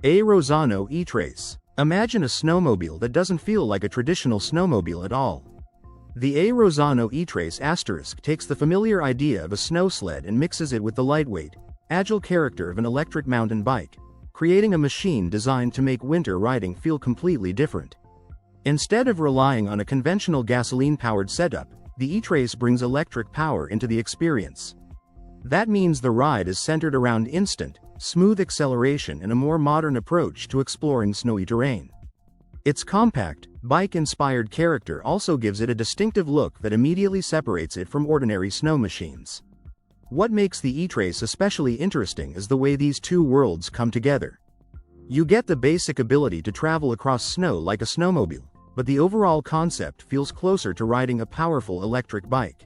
A Rosano E-Trace. Imagine a snowmobile that doesn't feel like a traditional snowmobile at all. The A Rosano E-Trace Asterisk takes the familiar idea of a snow sled and mixes it with the lightweight, agile character of an electric mountain bike, creating a machine designed to make winter riding feel completely different. Instead of relying on a conventional gasoline-powered setup, the E-Trace brings electric power into the experience. That means the ride is centered around instant, smooth acceleration and a more modern approach to exploring snowy terrain. Its compact, bike-inspired character also gives it a distinctive look that immediately separates it from ordinary snow machines. What makes the E-Trace especially interesting is the way these two worlds come together. You get the basic ability to travel across snow like a snowmobile, but the overall concept feels closer to riding a powerful electric bike.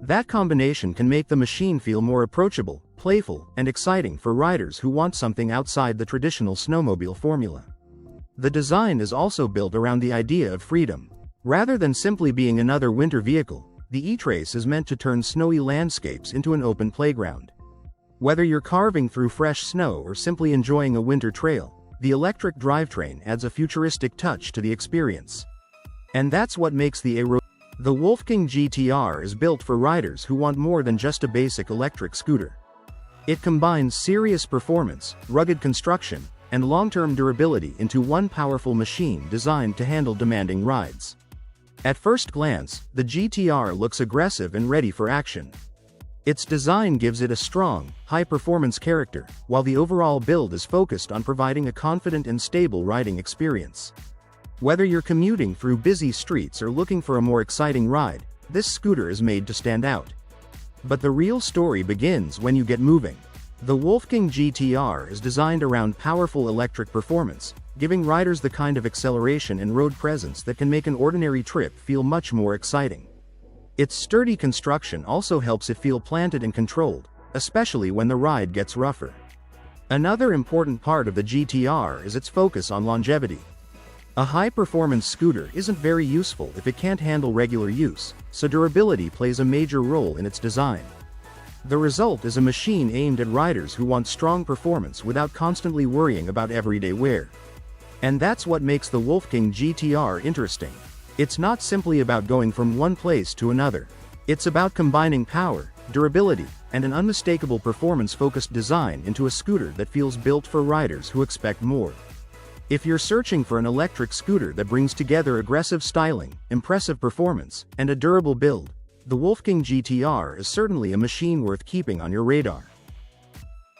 That combination can make the machine feel more approachable, playful, and exciting for riders who want something outside the traditional snowmobile formula. The design is also built around the idea of freedom. Rather than simply being another winter vehicle, the E-Trace is meant to turn snowy landscapes into an open playground. Whether you're carving through fresh snow or simply enjoying a winter trail, the electric drivetrain adds a futuristic touch to the experience. And that's what makes the Wolfgang GTR is built for riders who want more than just a basic electric scooter. It combines serious performance, rugged construction, and long-term durability into one powerful machine designed to handle demanding rides. At first glance, the GTR looks aggressive and ready for action. Its design gives it a strong, high-performance character, while the overall build is focused on providing a confident and stable riding experience. Whether you're commuting through busy streets or looking for a more exciting ride, this scooter is made to stand out. But the real story begins when you get moving. The Wolfgang GTR is designed around powerful electric performance, giving riders the kind of acceleration and road presence that can make an ordinary trip feel much more exciting. Its sturdy construction also helps it feel planted and controlled, especially when the ride gets rougher. Another important part of the GTR is its focus on longevity. A high-performance scooter isn't very useful if it can't handle regular use, so durability plays a major role in its design. The result is a machine aimed at riders who want strong performance without constantly worrying about everyday wear. And that's what makes the Wolfgang GTR interesting. It's not simply about going from one place to another. It's about combining power, durability, and an unmistakable performance-focused design into a scooter that feels built for riders who expect more. If you're searching for an electric scooter that brings together aggressive styling, impressive performance, and a durable build, the Wolfgang GTR is certainly a machine worth keeping on your radar.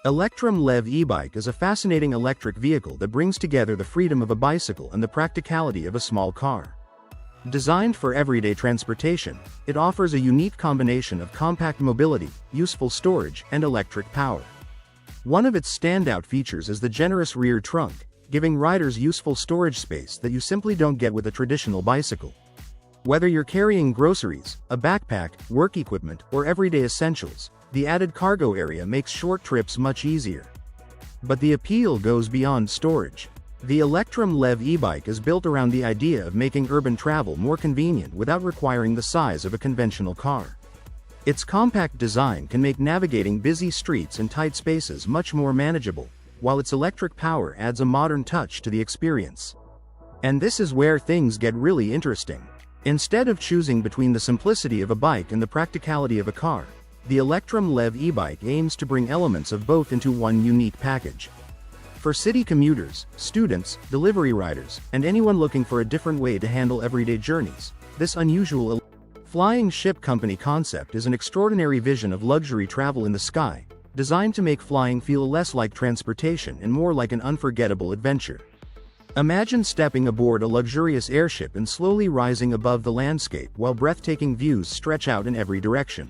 Electrum Lev e-bike is a fascinating electric vehicle that brings together the freedom of a bicycle and the practicality of a small car. Designed for everyday transportation, it offers a unique combination of compact mobility, useful storage, and electric power. One of its standout features is the generous rear trunk, giving riders useful storage space that you simply don't get with a traditional bicycle. Whether you're carrying groceries, a backpack, work equipment, or everyday essentials, the added cargo area makes short trips much easier. But the appeal goes beyond storage. The Electrum Lev e-bike is built around the idea of making urban travel more convenient without requiring the size of a conventional car. Its compact design can make navigating busy streets and tight spaces much more manageable, while its electric power adds a modern touch to the experience. And this is where things get really interesting. Instead of choosing between the simplicity of a bike and the practicality of a car, the Electrum Lev e-bike aims to bring elements of both into one unique package. For city commuters, students, delivery riders, and anyone looking for a different way to handle everyday journeys, this unusual flying ship company concept is an extraordinary vision of luxury travel in the sky, designed to make flying feel less like transportation and more like an unforgettable adventure. Imagine stepping aboard a luxurious airship and slowly rising above the landscape while breathtaking views stretch out in every direction.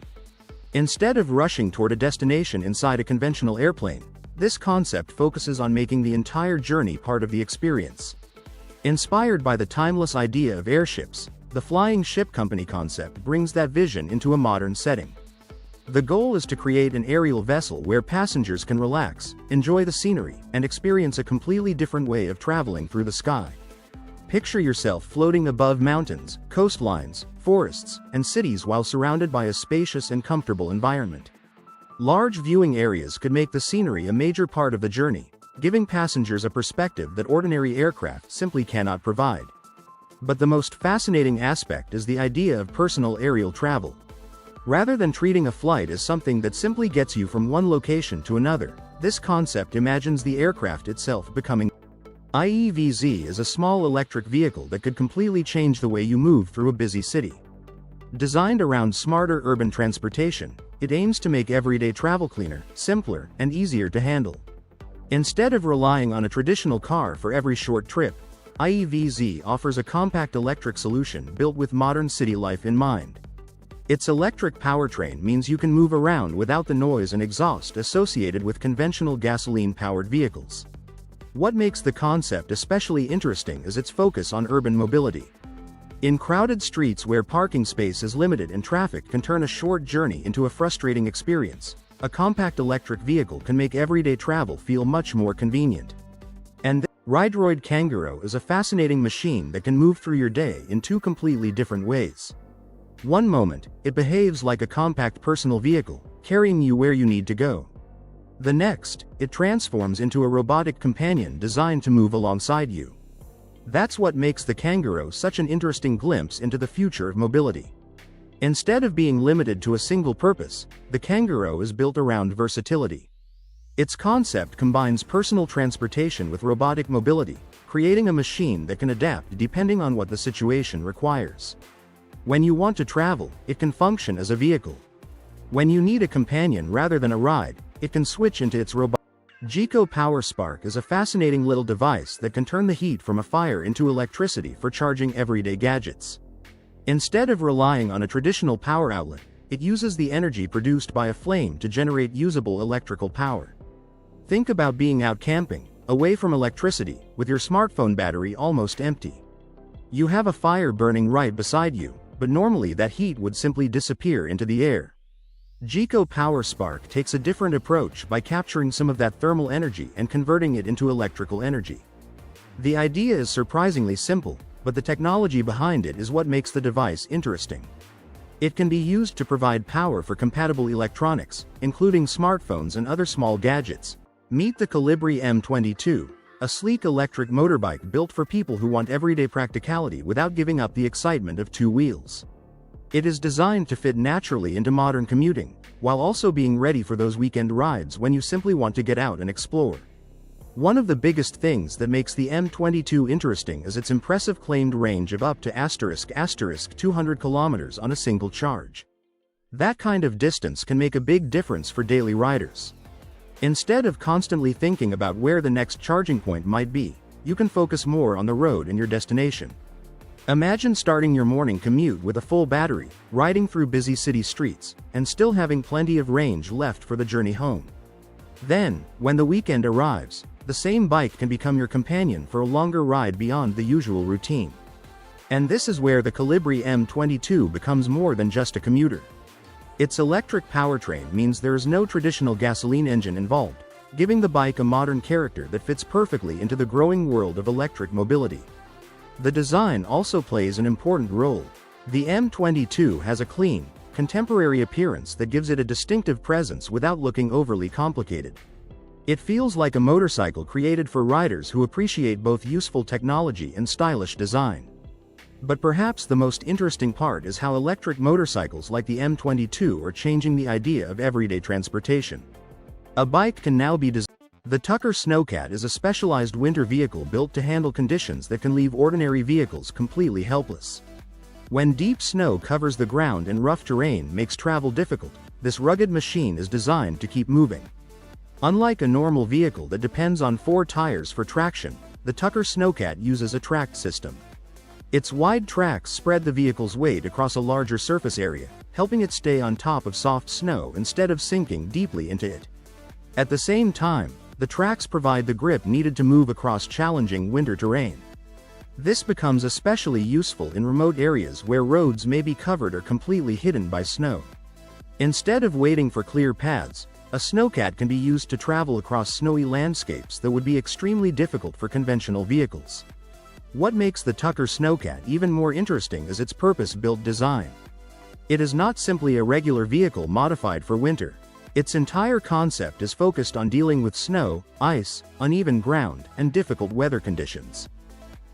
Instead of rushing toward a destination inside a conventional airplane, this concept focuses on making the entire journey part of the experience. Inspired by the timeless idea of airships, the flying ship company concept brings that vision into a modern setting. The goal is to create an aerial vessel where passengers can relax, enjoy the scenery, and experience a completely different way of traveling through the sky. Picture yourself floating above mountains, coastlines, forests, and cities while surrounded by a spacious and comfortable environment. Large viewing areas could make the scenery a major part of the journey, giving passengers a perspective that ordinary aircraft simply cannot provide. But the most fascinating aspect is the idea of personal aerial travel. Rather than treating a flight as something that simply gets you from one location to another, this concept imagines the aircraft itself becoming. IEVZ is a small electric vehicle that could completely change the way you move through a busy city. Designed around smarter urban transportation, it aims to make everyday travel cleaner, simpler, and easier to handle. Instead of relying on a traditional car for every short trip, IEVZ offers a compact electric solution built with modern city life in mind. Its electric powertrain means you can move around without the noise and exhaust associated with conventional gasoline-powered vehicles. What makes the concept especially interesting is its focus on urban mobility. In crowded streets where parking space is limited and traffic can turn a short journey into a frustrating experience, a compact electric vehicle can make everyday travel feel much more convenient. And the Rideroid Kangaroo is a fascinating machine that can move through your day in two completely different ways. One moment, it behaves like a compact personal vehicle, carrying you where you need to go. The next, it transforms into a robotic companion designed to move alongside you. That's what makes the Kangaroo such an interesting glimpse into the future of mobility. Instead of being limited to a single purpose, the Kangaroo is built around versatility. Its concept combines personal transportation with robotic mobility, creating a machine that can adapt depending on what the situation requires. When you want to travel, it can function as a vehicle. When you need a companion rather than a ride, it can switch into its robot. Geco Power Spark is a fascinating little device that can turn the heat from a fire into electricity for charging everyday gadgets. Instead of relying on a traditional power outlet, it uses the energy produced by a flame to generate usable electrical power. Think about being out camping, away from electricity, with your smartphone battery almost empty. You have a fire burning right beside you, but normally that heat would simply disappear into the air. Geco Power Spark takes a different approach by capturing some of that thermal energy and converting it into electrical energy. The idea is surprisingly simple, but the technology behind it is what makes the device interesting. It can be used to provide power for compatible electronics, including smartphones and other small gadgets. Meet the Colibri M22, a sleek electric motorbike built for people who want everyday practicality without giving up the excitement of two wheels. It is designed to fit naturally into modern commuting, while also being ready for those weekend rides when you simply want to get out and explore. One of the biggest things that makes the M22 interesting is its impressive claimed range of up to ** 200 kilometers on a single charge. That kind of distance can make a big difference for daily riders. Instead of constantly thinking about where the next charging point might be, you can focus more on the road and your destination. Imagine starting your morning commute with a full battery, riding through busy city streets, and still having plenty of range left for the journey home. Then, when the weekend arrives, the same bike can become your companion for a longer ride beyond the usual routine. And this is where the Colibri M22 becomes more than just a commuter. Its electric powertrain means there is no traditional gasoline engine involved, giving the bike a modern character that fits perfectly into the growing world of electric mobility. The design also plays an important role. The M22 has a clean, contemporary appearance that gives it a distinctive presence without looking overly complicated. It feels like a motorcycle created for riders who appreciate both useful technology and stylish design. But perhaps the most interesting part is how electric motorcycles like the M22 are changing the idea of everyday transportation. A bike can now be designed. The Tucker Snowcat is a specialized winter vehicle built to handle conditions that can leave ordinary vehicles completely helpless. When deep snow covers the ground and rough terrain makes travel difficult, this rugged machine is designed to keep moving. Unlike a normal vehicle that depends on 4 tires for traction, the Tucker Snowcat uses a tracked system. Its wide tracks spread the vehicle's weight across a larger surface area, helping it stay on top of soft snow instead of sinking deeply into it. At the same time, the tracks provide the grip needed to move across challenging winter terrain. This becomes especially useful in remote areas where roads may be covered or completely hidden by snow. Instead of waiting for clear paths, a snowcat can be used to travel across snowy landscapes that would be extremely difficult for conventional vehicles. What makes the Tucker Snowcat even more interesting is its purpose-built design. It is not simply a regular vehicle modified for winter. Its entire concept is focused on dealing with snow, ice, uneven ground, and difficult weather conditions.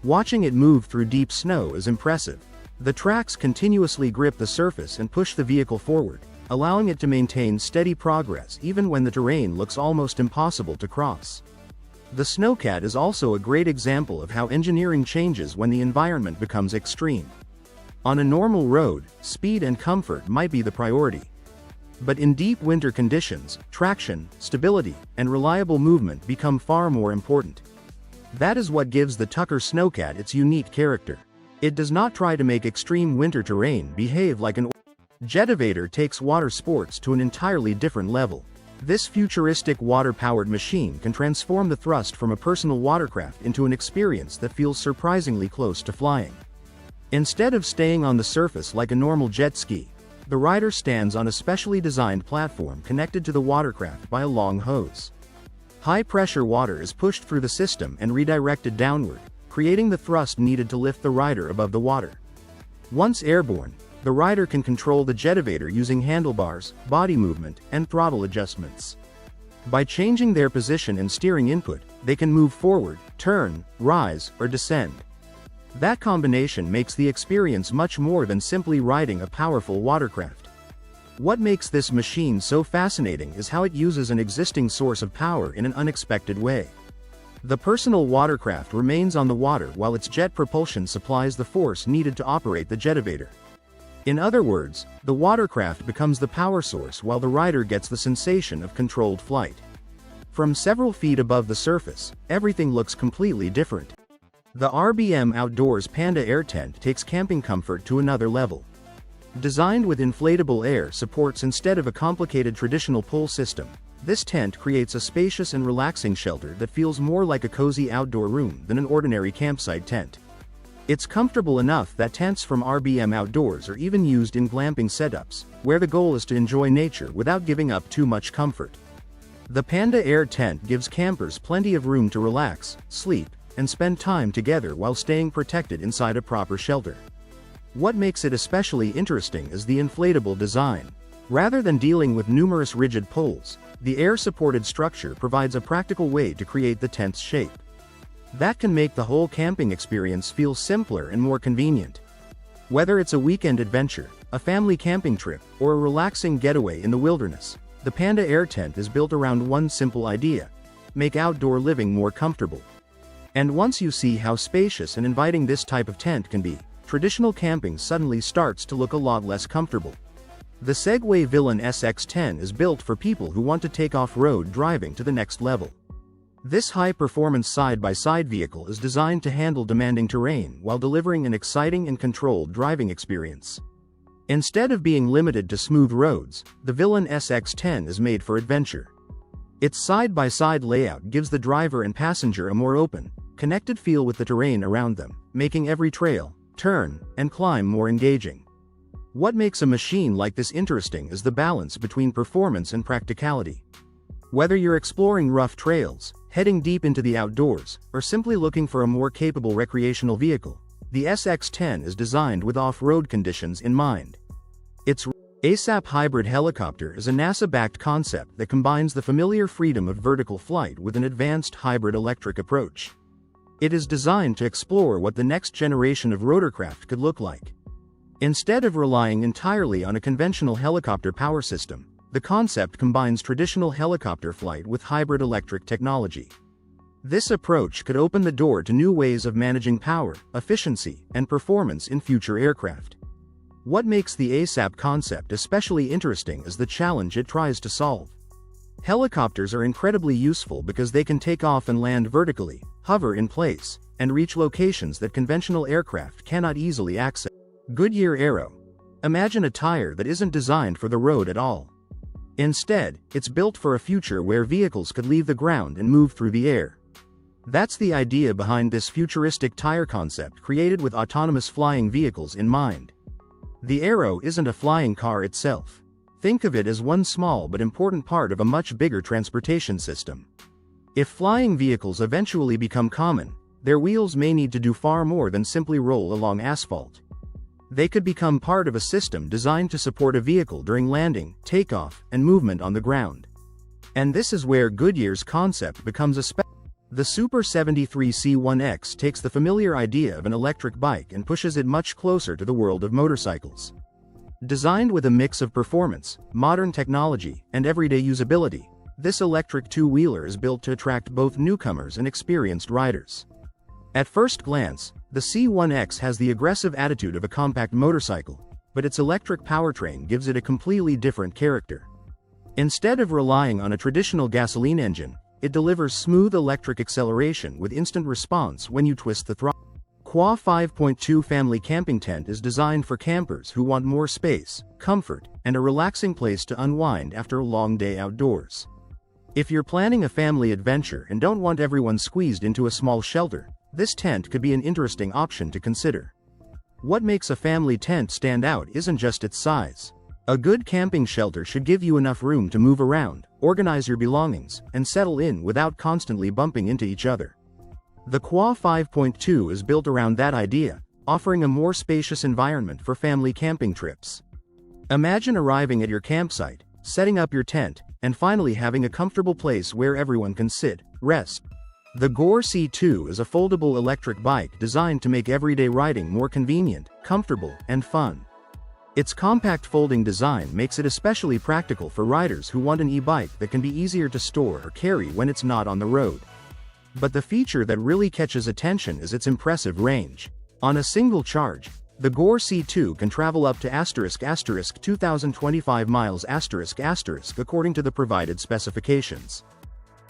Watching it move through deep snow is impressive. The tracks continuously grip the surface and push the vehicle forward, allowing it to maintain steady progress even when the terrain looks almost impossible to cross. The Snowcat is also a great example of how engineering changes when the environment becomes extreme. On a normal road, speed and comfort might be the priority. But in deep winter conditions, traction, stability, and reliable movement become far more important. That is what gives the Tucker Snowcat its unique character. It does not try to make extreme winter terrain behave like an Jetivator takes water sports to an entirely different level. This futuristic water-powered machine can transform the thrust from a personal watercraft into an experience that feels surprisingly close to flying. Instead of staying on the surface like a normal jet ski, the rider stands on a specially designed platform connected to the watercraft by a long hose. High-pressure water is pushed through the system and redirected downward, creating the thrust needed to lift the rider above the water. Once airborne, the rider can control the Jetivator using handlebars, body movement, and throttle adjustments. By changing their position and steering input, they can move forward, turn, rise, or descend. That combination makes the experience much more than simply riding a powerful watercraft. What makes this machine so fascinating is how it uses an existing source of power in an unexpected way. The personal watercraft remains on the water while its jet propulsion supplies the force needed to operate the Jetivator. In other words, the watercraft becomes the power source while the rider gets the sensation of controlled flight. From several feet above the surface, everything looks completely different. The RBM Outdoors Panda Air Tent takes camping comfort to another level. Designed with inflatable air supports instead of a complicated traditional pull system, this tent creates a spacious and relaxing shelter that feels more like a cozy outdoor room than an ordinary campsite tent. It's comfortable enough that tents from RBM Outdoors are even used in glamping setups, where the goal is to enjoy nature without giving up too much comfort. The Panda Air Tent gives campers plenty of room to relax, sleep, and spend time together while staying protected inside a proper shelter. What makes it especially interesting is the inflatable design. Rather than dealing with numerous rigid poles, the air-supported structure provides a practical way to create the tent's shape. That can make the whole camping experience feel simpler and more convenient. Whether it's a weekend adventure, a family camping trip, or a relaxing getaway in the wilderness, the Panda Air Tent is built around one simple idea: make outdoor living more comfortable. And once you see how spacious and inviting this type of tent can be, traditional camping suddenly starts to look a lot less comfortable. The Segway Villain SX10 is built for people who want to take off-road driving to the next level. This high-performance side-by-side vehicle is designed to handle demanding terrain while delivering an exciting and controlled driving experience. Instead of being limited to smooth roads, the Villain SX10 is made for adventure. Its side-by-side layout gives the driver and passenger a more open, connected feel with the terrain around them, making every trail, turn, and climb more engaging. What makes a machine like this interesting is the balance between performance and practicality. Whether you're exploring rough trails, heading deep into the outdoors, or simply looking for a more capable recreational vehicle, the SX10 is designed with off-road conditions in mind. Its ASAP hybrid helicopter is a NASA-backed concept that combines the familiar freedom of vertical flight with an advanced hybrid electric approach. It is designed to explore what the next generation of rotorcraft could look like. Instead of relying entirely on a conventional helicopter power system, the concept combines traditional helicopter flight with hybrid electric technology. This approach could open the door to new ways of managing power, efficiency, and performance in future aircraft. What makes the ASAP concept especially interesting is the challenge it tries to solve. Helicopters are incredibly useful because they can take off and land vertically, hover in place, and reach locations that conventional aircraft cannot easily access. Goodyear Aero. Imagine a tire that isn't designed for the road at all. Instead, it's built for a future where vehicles could leave the ground and move through the air. That's the idea behind this futuristic tire concept created with autonomous flying vehicles in mind. The Aero isn't a flying car itself. Think of it as one small but important part of a much bigger transportation system. If flying vehicles eventually become common, their wheels may need to do far more than simply roll along asphalt. They could become part of a system designed to support a vehicle during landing, takeoff, and movement on the ground. And this is where Goodyear's concept becomes the Super 73 C1X takes the familiar idea of an electric bike and pushes it much closer to the world of motorcycles. Designed with a mix of performance, modern technology, and everyday usability, this electric two-wheeler is built to attract both newcomers and experienced riders. At first glance, the C1X has the aggressive attitude of a compact motorcycle, but its electric powertrain gives it a completely different character. Instead of relying on a traditional gasoline engine, it delivers smooth electric acceleration with instant response when you twist the throttle. Qua 5.2 family camping tent is designed for campers who want more space, comfort, and a relaxing place to unwind after a long day outdoors. If you're planning a family adventure and don't want everyone squeezed into a small shelter, this tent could be an interesting option to consider. What makes a family tent stand out isn't just its size. A good camping shelter should give you enough room to move around, organize your belongings, and settle in without constantly bumping into each other. The Qua 5.2 is built around that idea, offering a more spacious environment for family camping trips. Imagine arriving at your campsite, setting up your tent, and finally having a comfortable place where everyone can sit, rest. The Gore C2 is a foldable electric bike designed to make everyday riding more convenient, comfortable, and fun. Its compact folding design makes it especially practical for riders who want an e-bike that can be easier to store or carry when it's not on the road. But the feature that really catches attention is its impressive range. On a single charge, the Gore C2 can travel up to ** 2025 miles ** according to the provided specifications.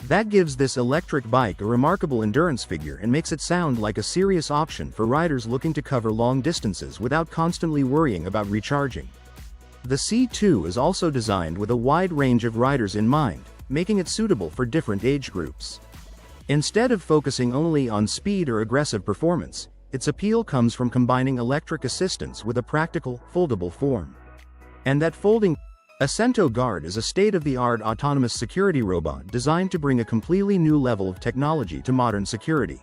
That gives this electric bike a remarkable endurance figure and makes it sound like a serious option for riders looking to cover long distances without constantly worrying about recharging. The C2 is also designed with a wide range of riders in mind, making it suitable for different age groups. Instead of focusing only on speed or aggressive performance, its appeal comes from combining electric assistance with a practical, foldable form. And that folding Acento Guard is a state-of-the-art autonomous security robot designed to bring a completely new level of technology to modern security.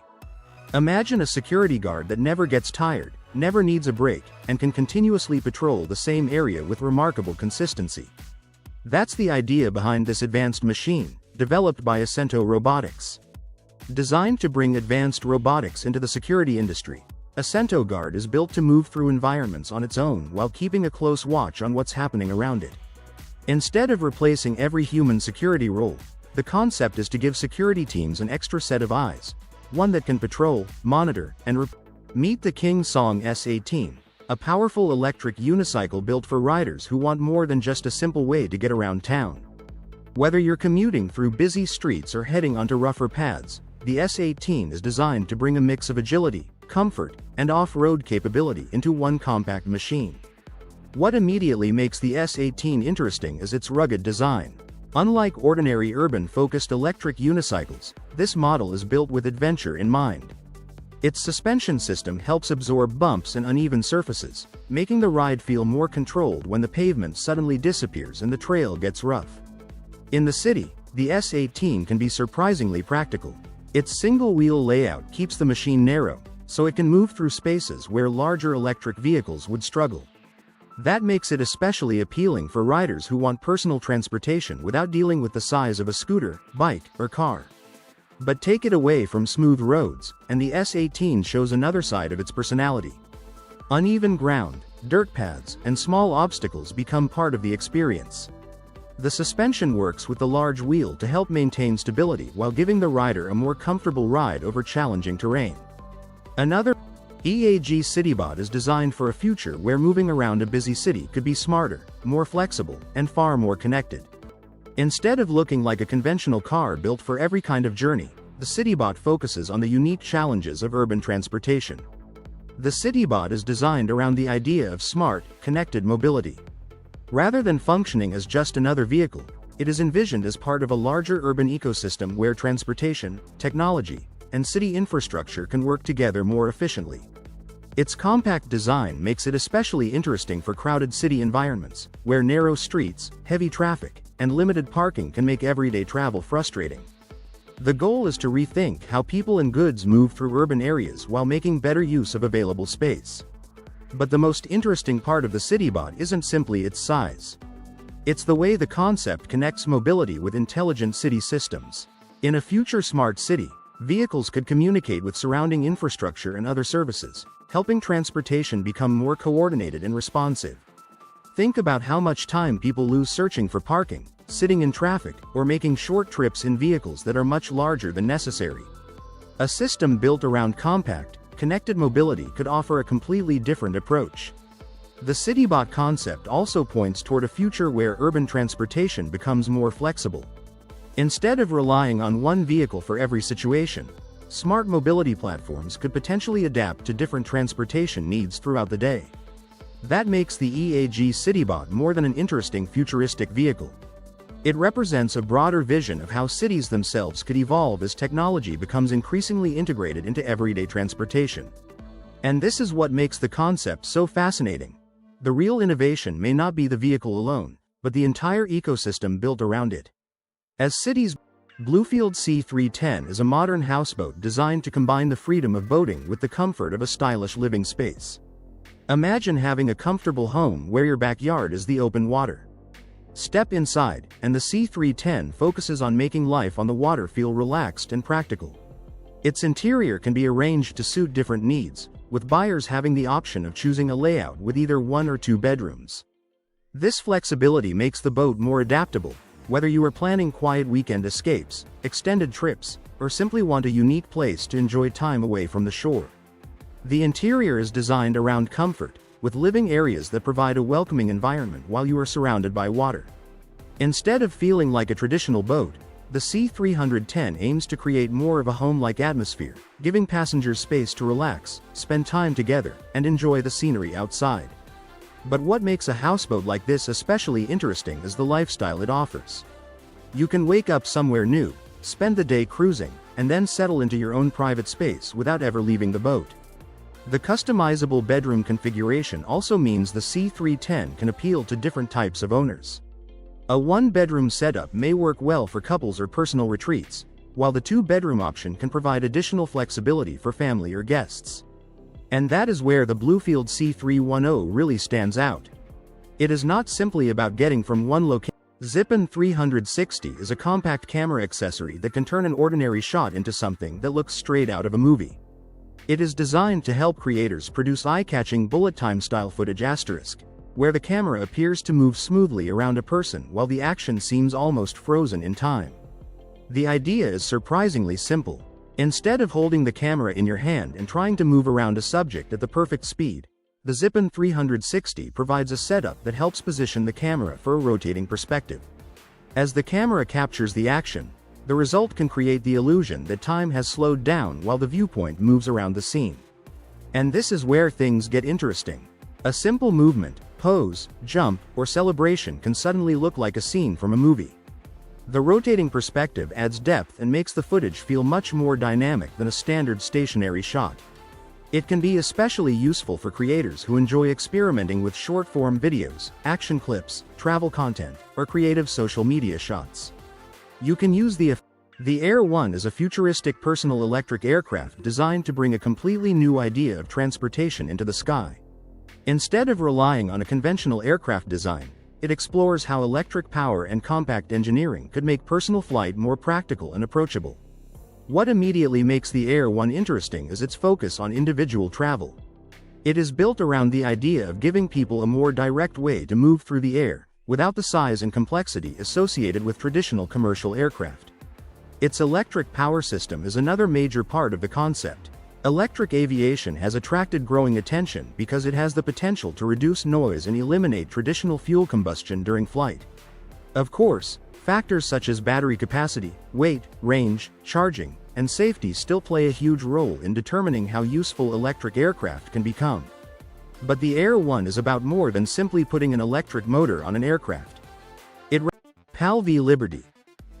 Imagine a security guard that never gets tired, never needs a break, and can continuously patrol the same area with remarkable consistency. That's the idea behind this advanced machine, developed by Acento Robotics. Designed to bring advanced robotics into the security industry, Acento Guard is built to move through environments on its own while keeping a close watch on what's happening around it. Instead of replacing every human security role, the concept is to give security teams an extra set of eyes, one that can patrol, monitor, and Meet the King Song S18, a powerful electric unicycle built for riders who want more than just a simple way to get around town. Whether you're commuting through busy streets or heading onto rougher paths, the S18 is designed to bring a mix of agility, comfort, and off-road capability into one compact machine. What immediately makes the S18 interesting is its rugged design. Unlike ordinary urban-focused electric unicycles, this model is built with adventure in mind. Its suspension system helps absorb bumps and uneven surfaces, making the ride feel more controlled when the pavement suddenly disappears and the trail gets rough. In the city, the S18 can be surprisingly practical. Its single-wheel layout keeps the machine narrow, so it can move through spaces where larger electric vehicles would struggle. That makes it especially appealing for riders who want personal transportation without dealing with the size of a scooter, bike, or car. But take it away from smooth roads, and the S18 shows another side of its personality. Uneven ground, dirt paths, and small obstacles become part of the experience. The suspension works with the large wheel to help maintain stability while giving the rider a more comfortable ride over challenging terrain. Another EAG Citybot is designed for a future where moving around a busy city could be smarter, more flexible, and far more connected. Instead of looking like a conventional car built for every kind of journey, the Citybot focuses on the unique challenges of urban transportation. The Citybot is designed around the idea of smart, connected mobility. Rather than functioning as just another vehicle, it is envisioned as part of a larger urban ecosystem where transportation, technology, and city infrastructure can work together more efficiently. Its compact design makes it especially interesting for crowded city environments, where narrow streets, heavy traffic, and limited parking can make everyday travel frustrating. The goal is to rethink how people and goods move through urban areas while making better use of available space. But the most interesting part of the CityBot isn't simply its size. It's the way the concept connects mobility with intelligent city systems. In a future smart city, vehicles could communicate with surrounding infrastructure and other services, helping transportation become more coordinated and responsive. Think about how much time people lose searching for parking, sitting in traffic, or making short trips in vehicles that are much larger than necessary. A system built around compact, connected mobility could offer a completely different approach. The CityBot concept also points toward a future where urban transportation becomes more flexible. Instead of relying on one vehicle for every situation, smart mobility platforms could potentially adapt to different transportation needs throughout the day. That makes the EAG CityBot more than an interesting futuristic vehicle. It represents a broader vision of how cities themselves could evolve as technology becomes increasingly integrated into everyday transportation. And this is what makes the concept so fascinating. The real innovation may not be the vehicle alone, but the entire ecosystem built around it. As cities, Bluefield C310 is a modern houseboat designed to combine the freedom of boating with the comfort of a stylish living space. Imagine having a comfortable home where your backyard is the open water. Step inside, and the C310 focuses on making life on the water feel relaxed and practical. Its interior can be arranged to suit different needs, with buyers having the option of choosing a layout with either 1 or 2 bedrooms. This flexibility makes the boat more adaptable, whether you are planning quiet weekend escapes, extended trips, or simply want a unique place to enjoy time away from the shore. The interior is designed around comfort, with living areas that provide a welcoming environment while you are surrounded by water. Instead of feeling like a traditional boat, the C310 aims to create more of a home-like atmosphere, giving passengers space to relax, spend time together, and enjoy the scenery outside. But what makes a houseboat like this especially interesting is the lifestyle it offers. You can wake up somewhere new, spend the day cruising, and then settle into your own private space without ever leaving the boat. The customizable bedroom configuration also means the C310 can appeal to different types of owners. A 1-bedroom setup may work well for couples or personal retreats, while the 2-bedroom option can provide additional flexibility for family or guests. And that is where the Bluefield C310 really stands out. It is not simply about getting from one location. Zippin 360 is a compact camera accessory that can turn an ordinary shot into something that looks straight out of a movie. It is designed to help creators produce eye-catching bullet time style footage *, where the camera appears to move smoothly around a person while the action seems almost frozen in time. The idea is surprisingly simple. Instead of holding the camera in your hand and trying to move around a subject at the perfect speed, the Zippin 360 provides a setup that helps position the camera for a rotating perspective. As the camera captures the action, the result can create the illusion that time has slowed down while the viewpoint moves around the scene. And this is where things get interesting. A simple movement, pose, jump, or celebration can suddenly look like a scene from a movie. The rotating perspective adds depth and makes the footage feel much more dynamic than a standard stationary shot. It can be especially useful for creators who enjoy experimenting with short-form videos, action clips, travel content, or creative social media shots. You can use the Air 1 is a futuristic personal electric aircraft designed to bring a completely new idea of transportation into the sky. Instead of relying on a conventional aircraft design, it explores how electric power and compact engineering could make personal flight more practical and approachable. What immediately makes the Air 1 interesting is its focus on individual travel. It is built around the idea of giving people a more direct way to move through the air, without the size and complexity associated with traditional commercial aircraft. Its electric power system is another major part of the concept. Electric aviation has attracted growing attention because it has the potential to reduce noise and eliminate traditional fuel combustion during flight. Of course, factors such as battery capacity, weight, range, charging, and safety still play a huge role in determining how useful electric aircraft can become. But the Air 1 is about more than simply putting an electric motor on an aircraft. PAL v Liberty.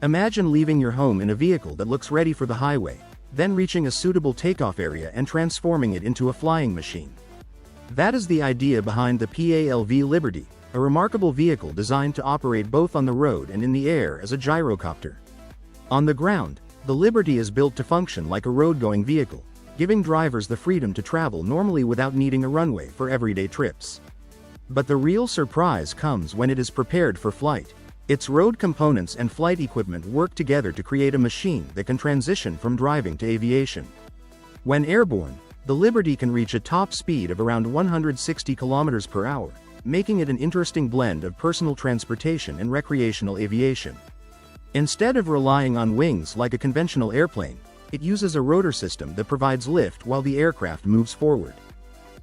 Imagine leaving your home in a vehicle that looks ready for the highway, then reaching a suitable takeoff area and transforming it into a flying machine. That is the idea behind the PAL v Liberty, a remarkable vehicle designed to operate both on the road and in the air as a gyrocopter. On the ground, the Liberty is built to function like a road-going vehicle, giving drivers the freedom to travel normally without needing a runway for everyday trips. But the real surprise comes when it is prepared for flight. Its road components and flight equipment work together to create a machine that can transition from driving to aviation. When airborne, the Liberty can reach a top speed of around 160 km per hour, making it an interesting blend of personal transportation and recreational aviation. Instead of relying on wings like a conventional airplane, it uses a rotor system that provides lift while the aircraft moves forward.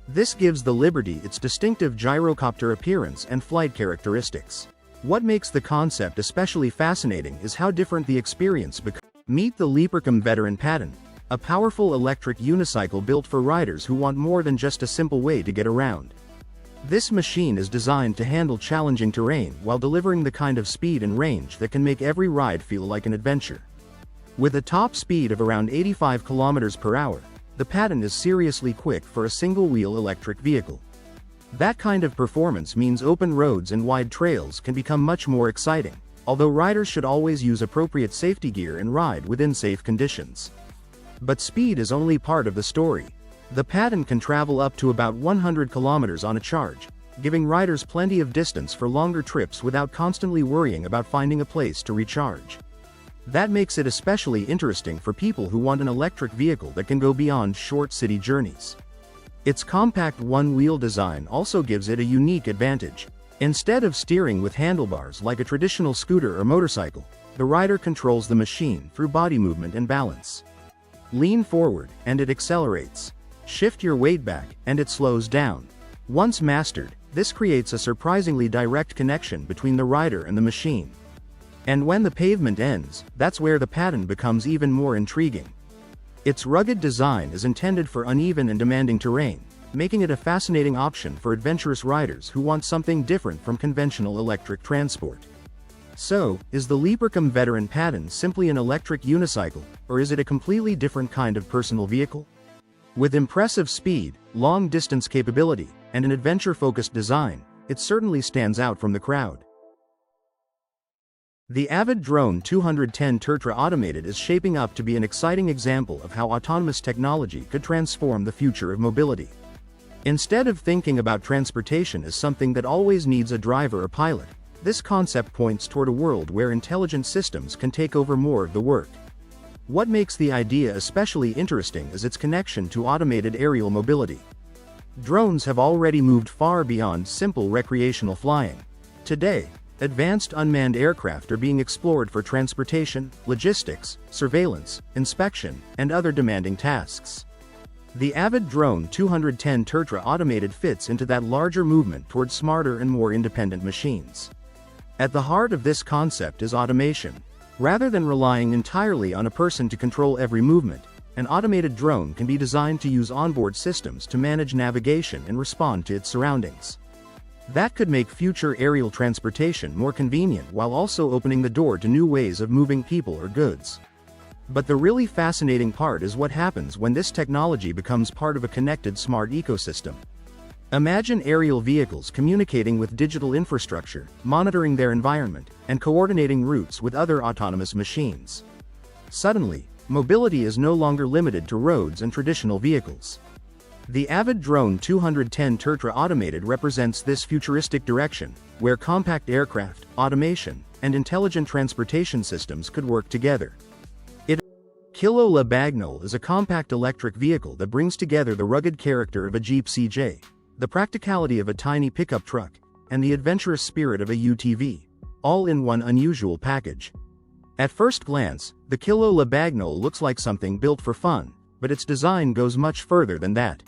This gives the Liberty its distinctive gyrocopter appearance and flight characteristics. What makes the concept especially fascinating is how different the experience becomes. Meet the Leaprecom Veteran Pattern, a powerful electric unicycle built for riders who want more than just a simple way to get around. This machine is designed to handle challenging terrain while delivering the kind of speed and range that can make every ride feel like an adventure. With a top speed of around 85 km per hour, the Pattern is seriously quick for a single-wheel electric vehicle. That kind of performance means open roads and wide trails can become much more exciting, although riders should always use appropriate safety gear and ride within safe conditions. But speed is only part of the story. The Pattern can travel up to about 100 km on a charge, giving riders plenty of distance for longer trips without constantly worrying about finding a place to recharge. That makes it especially interesting for people who want an electric vehicle that can go beyond short city journeys. Its compact one-wheel design also gives it a unique advantage. Instead of steering with handlebars like a traditional scooter or motorcycle, the rider controls the machine through body movement and balance. Lean forward, and it accelerates. Shift your weight back, and it slows down. Once mastered, this creates a surprisingly direct connection between the rider and the machine. And when the pavement ends, that's where the Pattern becomes even more intriguing. Its rugged design is intended for uneven and demanding terrain, making it a fascinating option for adventurous riders who want something different from conventional electric transport. So, is the Leaprecom Veteran Pattern simply an electric unicycle, or is it a completely different kind of personal vehicle? With impressive speed, long-distance capability, and an adventure-focused design, it certainly stands out from the crowd. The Avid Drone 210 Tertra Automated is shaping up to be an exciting example of how autonomous technology could transform the future of mobility. Instead of thinking about transportation as something that always needs a driver or pilot, this concept points toward a world where intelligent systems can take over more of the work. What makes the idea especially interesting is its connection to automated aerial mobility. Drones have already moved far beyond simple recreational flying. Today, advanced unmanned aircraft are being explored for transportation, logistics, surveillance, inspection, and other demanding tasks. The Avid Drone 210 Tertra Automated fits into that larger movement toward smarter and more independent machines. At the heart of this concept is automation. Rather than relying entirely on a person to control every movement, an automated drone can be designed to use onboard systems to manage navigation and respond to its surroundings. That could make future aerial transportation more convenient while also opening the door to new ways of moving people or goods. But the really fascinating part is what happens when this technology becomes part of a connected smart ecosystem. Imagine aerial vehicles communicating with digital infrastructure, monitoring their environment, and coordinating routes with other autonomous machines. Suddenly, mobility is no longer limited to roads and traditional vehicles. The Avid Drone 210 Tertra Automated represents this futuristic direction, where compact aircraft, automation, and intelligent transportation systems could work together. Kilo Le Bagnole is a compact electric vehicle that brings together the rugged character of a Jeep CJ, the practicality of a tiny pickup truck, and the adventurous spirit of a UTV, all in one unusual package. At first glance, the Kilo Le Bagnole looks like something built for fun, but its design goes much further than that.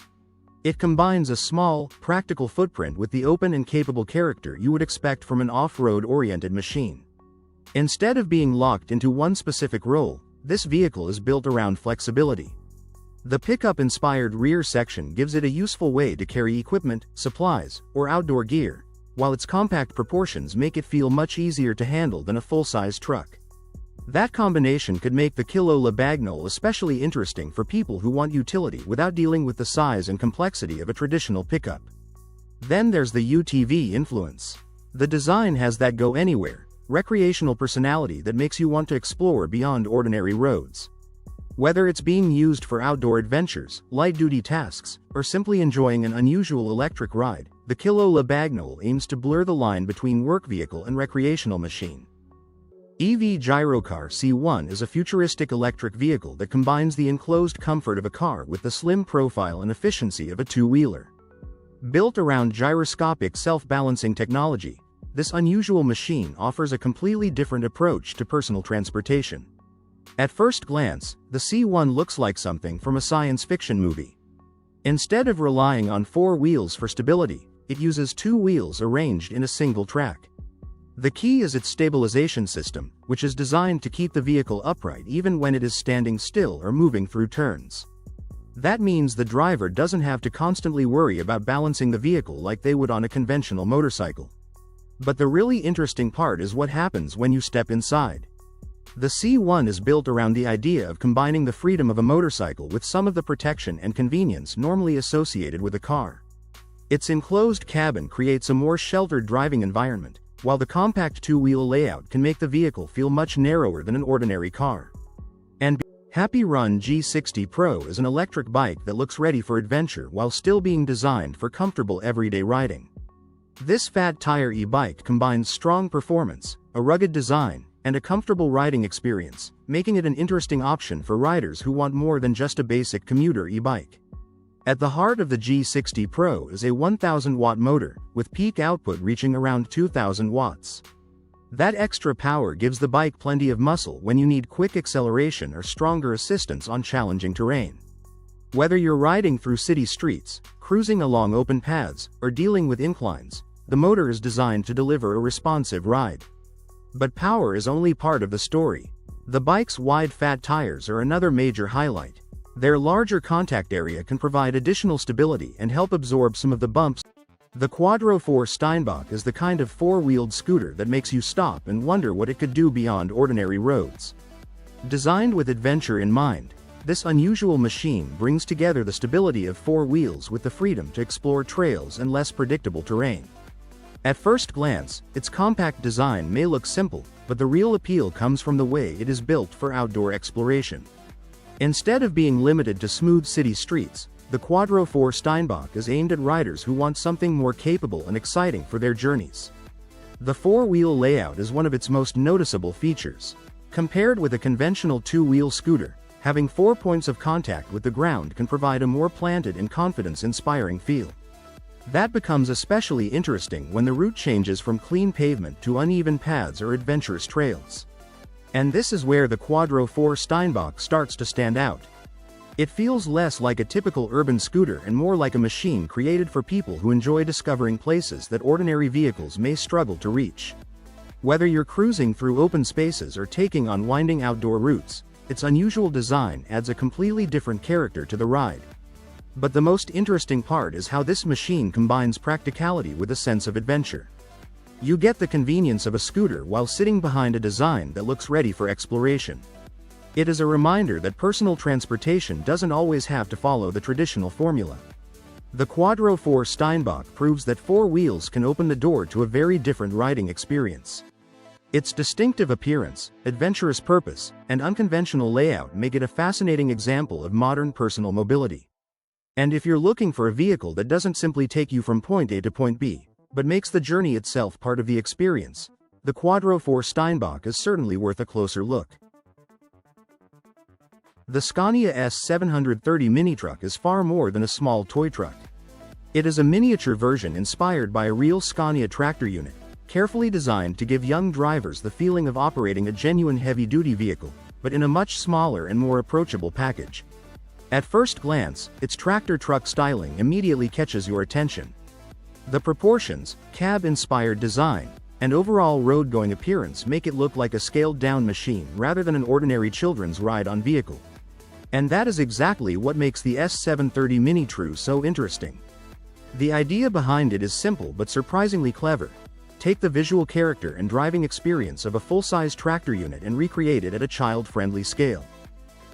It combines a small, practical footprint with the open and capable character you would expect from an off-road-oriented machine. Instead of being locked into one specific role, this vehicle is built around flexibility. The pickup-inspired rear section gives it a useful way to carry equipment, supplies, or outdoor gear, while its compact proportions make it feel much easier to handle than a full-size truck. That combination could make the Kilo Le Bagnole especially interesting for people who want utility without dealing with the size and complexity of a traditional pickup. Then there's the UTV influence. The design has that go-anywhere, recreational personality that makes you want to explore beyond ordinary roads. Whether it's being used for outdoor adventures, light-duty tasks, or simply enjoying an unusual electric ride, the Kilola Bagnole aims to blur the line between work vehicle and recreational machine. EV Gyrocar C1 is a futuristic electric vehicle that combines the enclosed comfort of a car with the slim profile and efficiency of a two-wheeler. Built around gyroscopic self-balancing technology, this unusual machine offers a completely different approach to personal transportation. At first glance, the C1 looks like something from a science fiction movie. Instead of relying on four wheels for stability, it uses two wheels arranged in a single track. The key is its stabilization system, which is designed to keep the vehicle upright even when it is standing still or moving through turns. That means the driver doesn't have to constantly worry about balancing the vehicle like they would on a conventional motorcycle. But the really interesting part is what happens when you step inside. The C1 is built around the idea of combining the freedom of a motorcycle with some of the protection and convenience normally associated with a car. Its enclosed cabin creates a more sheltered driving environment, while the compact two-wheel layout can make the vehicle feel much narrower than an ordinary car. And Happy Run G60 Pro is an electric bike that looks ready for adventure while still being designed for comfortable everyday riding. This fat tire e-bike combines strong performance, a rugged design, and a comfortable riding experience, making it an interesting option for riders who want more than just a basic commuter e-bike. At the heart of the G60 Pro is a 1000-watt motor, with peak output reaching around 2000 watts. That extra power gives the bike plenty of muscle when you need quick acceleration or stronger assistance on challenging terrain. Whether you're riding through city streets, cruising along open paths, or dealing with inclines, the motor is designed to deliver a responsive ride. But power is only part of the story. The bike's wide fat tires are another major highlight. Their larger contact area can provide additional stability and help absorb some of the bumps. The Quadro 4 Steinbach is the kind of four-wheeled scooter that makes you stop and wonder what it could do beyond ordinary roads. Designed with adventure in mind, this unusual machine brings together the stability of four wheels with the freedom to explore trails and less predictable terrain. At first glance, its compact design may look simple, but the real appeal comes from the way it is built for outdoor exploration. Instead of being limited to smooth city streets, the Quadro 4 Steinbach is aimed at riders who want something more capable and exciting for their journeys. The four-wheel layout is one of its most noticeable features. Compared with a conventional two-wheel scooter, having 4 points of contact with the ground can provide a more planted and confidence-inspiring feel. That becomes especially interesting when the route changes from clean pavement to uneven paths or adventurous trails. And this is where the Quadro 4 Steinbach starts to stand out. It feels less like a typical urban scooter and more like a machine created for people who enjoy discovering places that ordinary vehicles may struggle to reach. Whether you're cruising through open spaces or taking on winding outdoor routes, its unusual design adds a completely different character to the ride. But the most interesting part is how this machine combines practicality with a sense of adventure. You get the convenience of a scooter while sitting behind a design that looks ready for exploration. It is a reminder that personal transportation doesn't always have to follow the traditional formula. The Quadro 4 Steinbach proves that four wheels can open the door to a very different riding experience. Its distinctive appearance, adventurous purpose, and unconventional layout make it a fascinating example of modern personal mobility. And if you're looking for a vehicle that doesn't simply take you from point A to point B, but makes the journey itself part of the experience, the Quadro 4 Steinbach is certainly worth a closer look. The Scania S730 mini truck is far more than a small toy truck. It is a miniature version inspired by a real Scania tractor unit, carefully designed to give young drivers the feeling of operating a genuine heavy-duty vehicle, but in a much smaller and more approachable package. At first glance, its tractor truck styling immediately catches your attention. The proportions, cab-inspired design, and overall road-going appearance make it look like a scaled-down machine rather than an ordinary children's ride-on vehicle. And that is exactly what makes the S730 Mini True so interesting. The idea behind it is simple but surprisingly clever. Take the visual character and driving experience of a full-size tractor unit and recreate it at a child-friendly scale.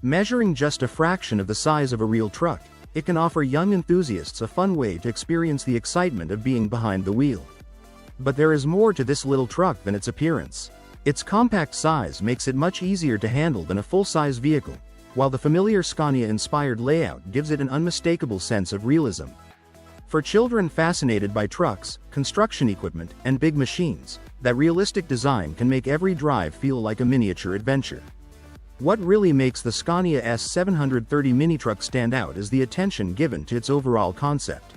Measuring just a fraction of the size of a real truck, it can offer young enthusiasts a fun way to experience the excitement of being behind the wheel. But there is more to this little truck than its appearance. Its compact size makes it much easier to handle than a full-size vehicle, while the familiar Scania-inspired layout gives it an unmistakable sense of realism. For children fascinated by trucks, construction equipment, and big machines, that realistic design can make every drive feel like a miniature adventure. What really makes the Scania S730 mini-truck stand out is the attention given to its overall concept.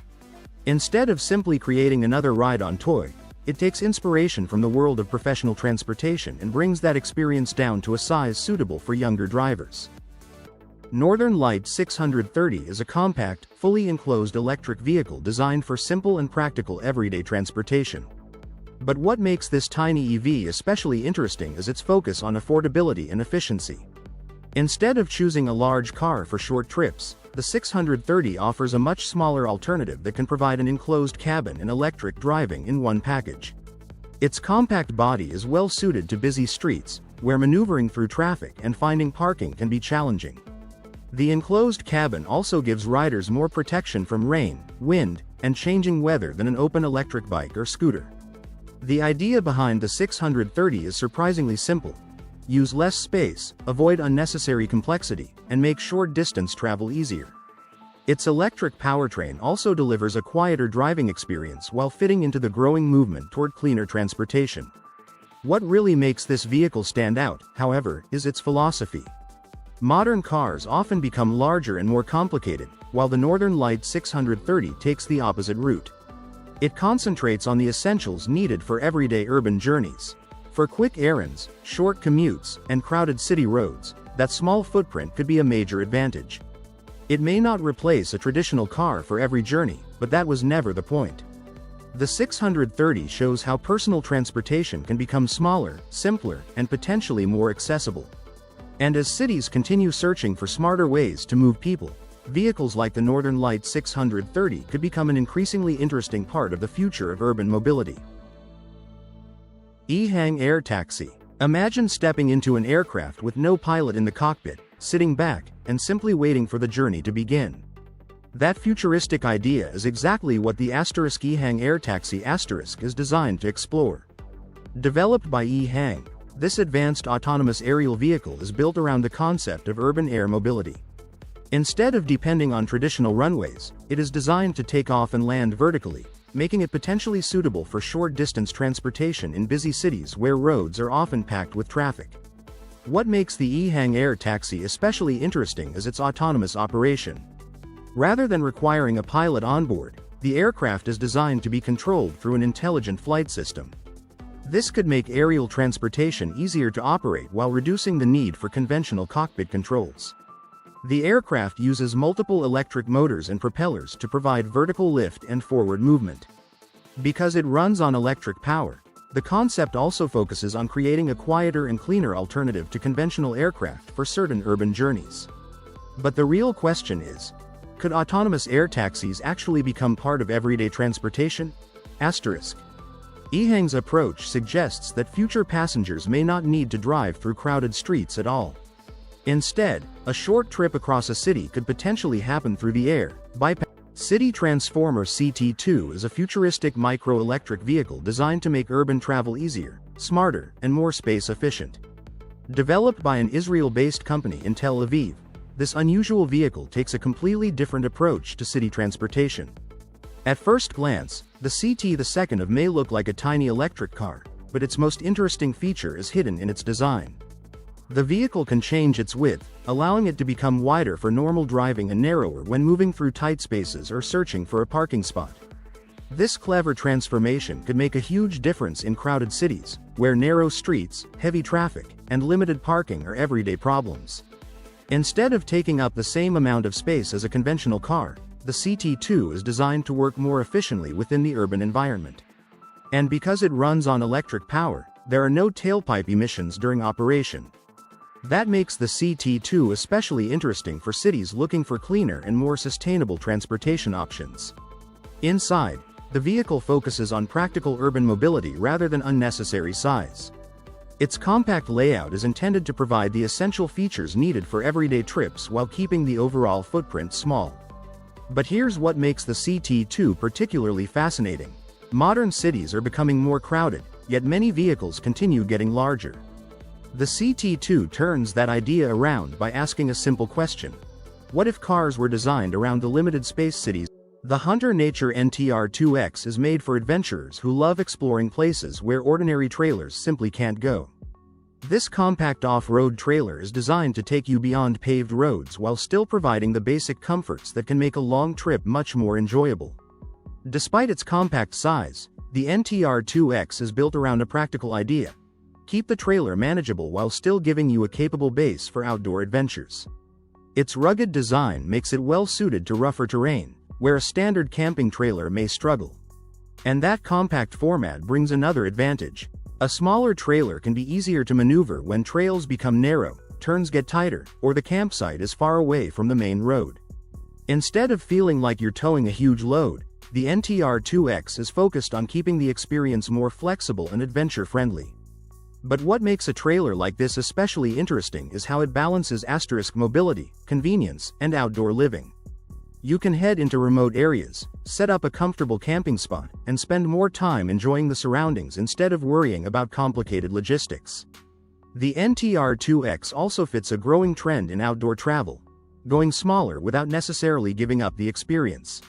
Instead of simply creating another ride-on toy, it takes inspiration from the world of professional transportation and brings that experience down to a size suitable for younger drivers. Northern Light 630 is a compact, fully enclosed electric vehicle designed for simple and practical everyday transportation. But what makes this tiny EV especially interesting is its focus on affordability and efficiency. Instead of choosing a large car for short trips, the 630 offers a much smaller alternative that can provide an enclosed cabin and electric driving in one package. Its compact body is well suited to busy streets, where maneuvering through traffic and finding parking can be challenging. The enclosed cabin also gives riders more protection from rain, wind, and changing weather than an open electric bike or scooter. The idea behind the 630 is surprisingly simple. Use less space, avoid unnecessary complexity, and make short-distance travel easier. Its electric powertrain also delivers a quieter driving experience while fitting into the growing movement toward cleaner transportation. What really makes this vehicle stand out, however, is its philosophy. Modern cars often become larger and more complicated, while the Northern Light 630 takes the opposite route. It concentrates on the essentials needed for everyday urban journeys. For quick errands, short commutes, and crowded city roads, that small footprint could be a major advantage. It may not replace a traditional car for every journey, but that was never the point. The 630 shows how personal transportation can become smaller, simpler, and potentially more accessible. And as cities continue searching for smarter ways to move people, vehicles like the Northern Light 630 could become an increasingly interesting part of the future of urban mobility. E-Hang Air Taxi. Imagine stepping into an aircraft with no pilot in the cockpit, sitting back, and simply waiting for the journey to begin. That futuristic idea is exactly what the E-Hang Air Taxi is designed to explore. Developed by E-Hang, this advanced autonomous aerial vehicle is built around the concept of urban air mobility. Instead of depending on traditional runways, it is designed to take off and land vertically, making it potentially suitable for short-distance transportation in busy cities where roads are often packed with traffic. What makes the E-Hang Air Taxi especially interesting is its autonomous operation. Rather than requiring a pilot on board, the aircraft is designed to be controlled through an intelligent flight system. This could make aerial transportation easier to operate while reducing the need for conventional cockpit controls. The aircraft uses multiple electric motors and propellers to provide vertical lift and forward movement. Because it runs on electric power, the concept also focuses on creating a quieter and cleaner alternative to conventional aircraft for certain urban journeys. But the real question is, could autonomous air taxis actually become part of everyday transportation? E-Hang's approach suggests that future passengers may not need to drive through crowded streets at all. Instead, a short trip across a city could potentially happen through the air, bypassing. City Transformer CT2 is a futuristic micro-electric vehicle designed to make urban travel easier, smarter, and more space-efficient. Developed by an Israel-based company in Tel Aviv, this unusual vehicle takes a completely different approach to city transportation. At first glance, the CT2 may look like a tiny electric car, but its most interesting feature is hidden in its design. The vehicle can change its width, allowing it to become wider for normal driving and narrower when moving through tight spaces or searching for a parking spot. This clever transformation could make a huge difference in crowded cities, where narrow streets, heavy traffic, and limited parking are everyday problems. Instead of taking up the same amount of space as a conventional car, the CT2 is designed to work more efficiently within the urban environment. And because it runs on electric power, there are no tailpipe emissions during operation. That makes the CT2 especially interesting for cities looking for cleaner and more sustainable transportation options. Inside, the vehicle focuses on practical urban mobility rather than unnecessary size. Its compact layout is intended to provide the essential features needed for everyday trips while keeping the overall footprint small. But here's what makes the CT2 particularly fascinating. Modern cities are becoming more crowded, yet many vehicles continue getting larger. The CT2 turns that idea around by asking a simple question. What if cars were designed around the limited space cities? The Hunter Nature NTR2X is made for adventurers who love exploring places where ordinary trailers simply can't go. This compact off-road trailer is designed to take you beyond paved roads while still providing the basic comforts that can make a long trip much more enjoyable. Despite its compact size, the NTR2X is built around a practical idea. Keep the trailer manageable while still giving you a capable base for outdoor adventures. Its rugged design makes it well suited to rougher terrain, where a standard camping trailer may struggle. And that compact format brings another advantage. A smaller trailer can be easier to maneuver when trails become narrow, turns get tighter, or the campsite is far away from the main road. Instead of feeling like you're towing a huge load, the NTR2X is focused on keeping the experience more flexible and adventure-friendly. But what makes a trailer like this especially interesting is how it balances mobility, convenience, and outdoor living. You can head into remote areas, set up a comfortable camping spot, and spend more time enjoying the surroundings instead of worrying about complicated logistics. The NTR2X also fits a growing trend in outdoor travel, going smaller without necessarily giving up the experience.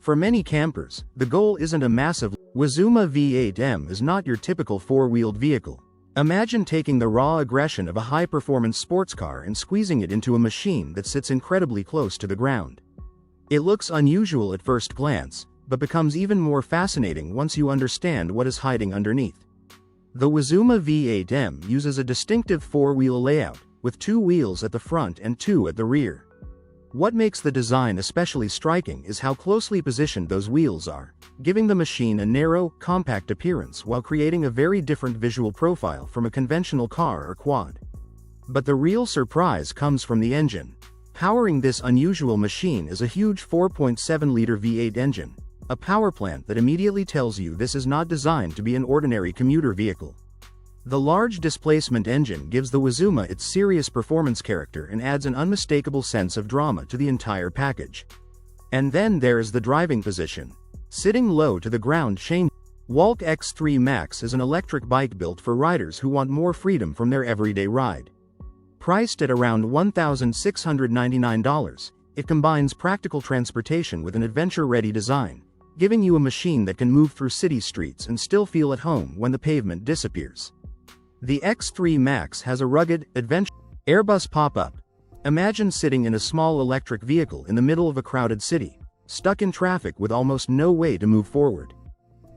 For many campers, the goal isn't a massive Wazuma V8M is not your typical four-wheeled vehicle. Imagine taking the raw aggression of a high-performance sports car and squeezing it into a machine that sits incredibly close to the ground. It looks unusual at first glance, but becomes even more fascinating once you understand what is hiding underneath. The Wazuma V8M uses a distinctive four-wheel layout, with 2 wheels at the front and 2 at the rear. What makes the design especially striking is how closely positioned those wheels are, giving the machine a narrow, compact appearance while creating a very different visual profile from a conventional car or quad. But the real surprise comes from the engine. Powering this unusual machine is a huge 4.7-liter V8 engine, a power plant that immediately tells you this is not designed to be an ordinary commuter vehicle. The large displacement engine gives the Wazuma its serious performance character and adds an unmistakable sense of drama to the entire package. And then there is the driving position. Sitting low to the ground, Walk X3 Max is an electric bike built for riders who want more freedom from their everyday ride. Priced at around $1,699, it combines practical transportation with an adventure-ready design, giving you a machine that can move through city streets and still feel at home when the pavement disappears. The X3 Max has a rugged, adventure Airbus pop-up. Imagine sitting in a small electric vehicle in the middle of a crowded city, stuck in traffic with almost no way to move forward.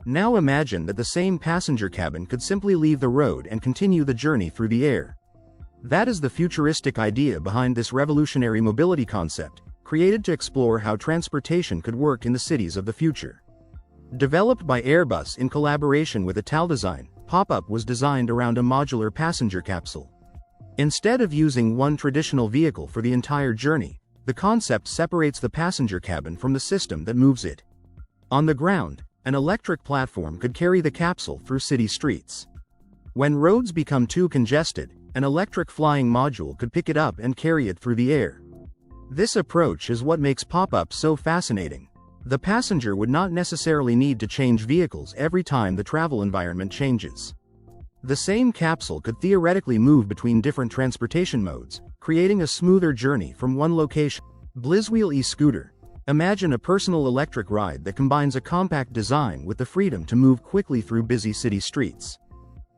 Now imagine that the same passenger cabin could simply leave the road and continue the journey through the air. That is the futuristic idea behind this revolutionary mobility concept, created to explore how transportation could work in the cities of the future. Developed by Airbus in collaboration with Italdesign, Pop-Up was designed around a modular passenger capsule. Instead of using one traditional vehicle for the entire journey, the concept separates the passenger cabin from the system that moves it. On the ground, an electric platform could carry the capsule through city streets. When roads become too congested, an electric flying module could pick it up and carry it through the air. This approach is what makes Pop-Up so fascinating. The passenger would not necessarily need to change vehicles every time the travel environment changes. The same capsule could theoretically move between different transportation modes, creating a smoother journey from one location. Blizzwheel e-scooter. Imagine a personal electric ride that combines a compact design with the freedom to move quickly through busy city streets.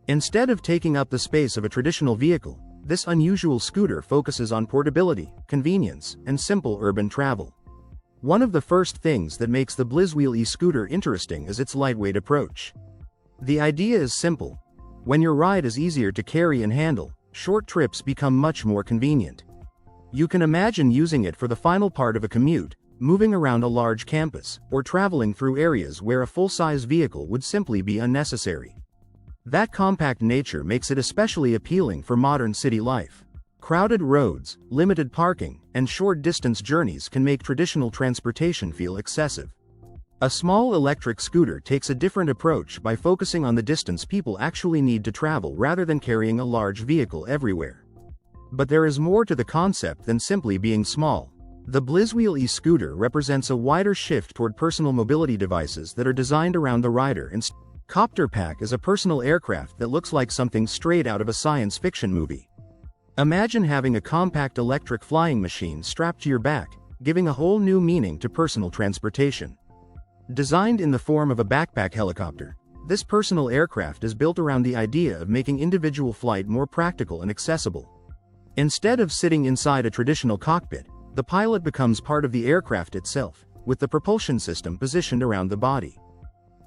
Instead of taking up the space of a traditional vehicle, this unusual scooter focuses on portability, convenience, and simple urban travel. One of the first things that makes the Blizzwheel e-scooter interesting is its lightweight approach. The idea is simple. When your ride is easier to carry and handle, short trips become much more convenient. You can imagine using it for the final part of a commute, moving around a large campus, or traveling through areas where a full-size vehicle would simply be unnecessary. That compact nature makes it especially appealing for modern city life. Crowded roads, limited parking, and short-distance journeys can make traditional transportation feel excessive. A small electric scooter takes a different approach by focusing on the distance people actually need to travel rather than carrying a large vehicle everywhere. But there is more to the concept than simply being small. The Blizzwheel e-scooter represents a wider shift toward personal mobility devices that are designed around the rider and Copter Pack is a personal aircraft that looks like something straight out of a science fiction movie. Imagine having a compact electric flying machine strapped to your back, giving a whole new meaning to personal transportation. Designed in the form of a backpack helicopter, this personal aircraft is built around the idea of making individual flight more practical and accessible. Instead of sitting inside a traditional cockpit, the pilot becomes part of the aircraft itself, with the propulsion system positioned around the body.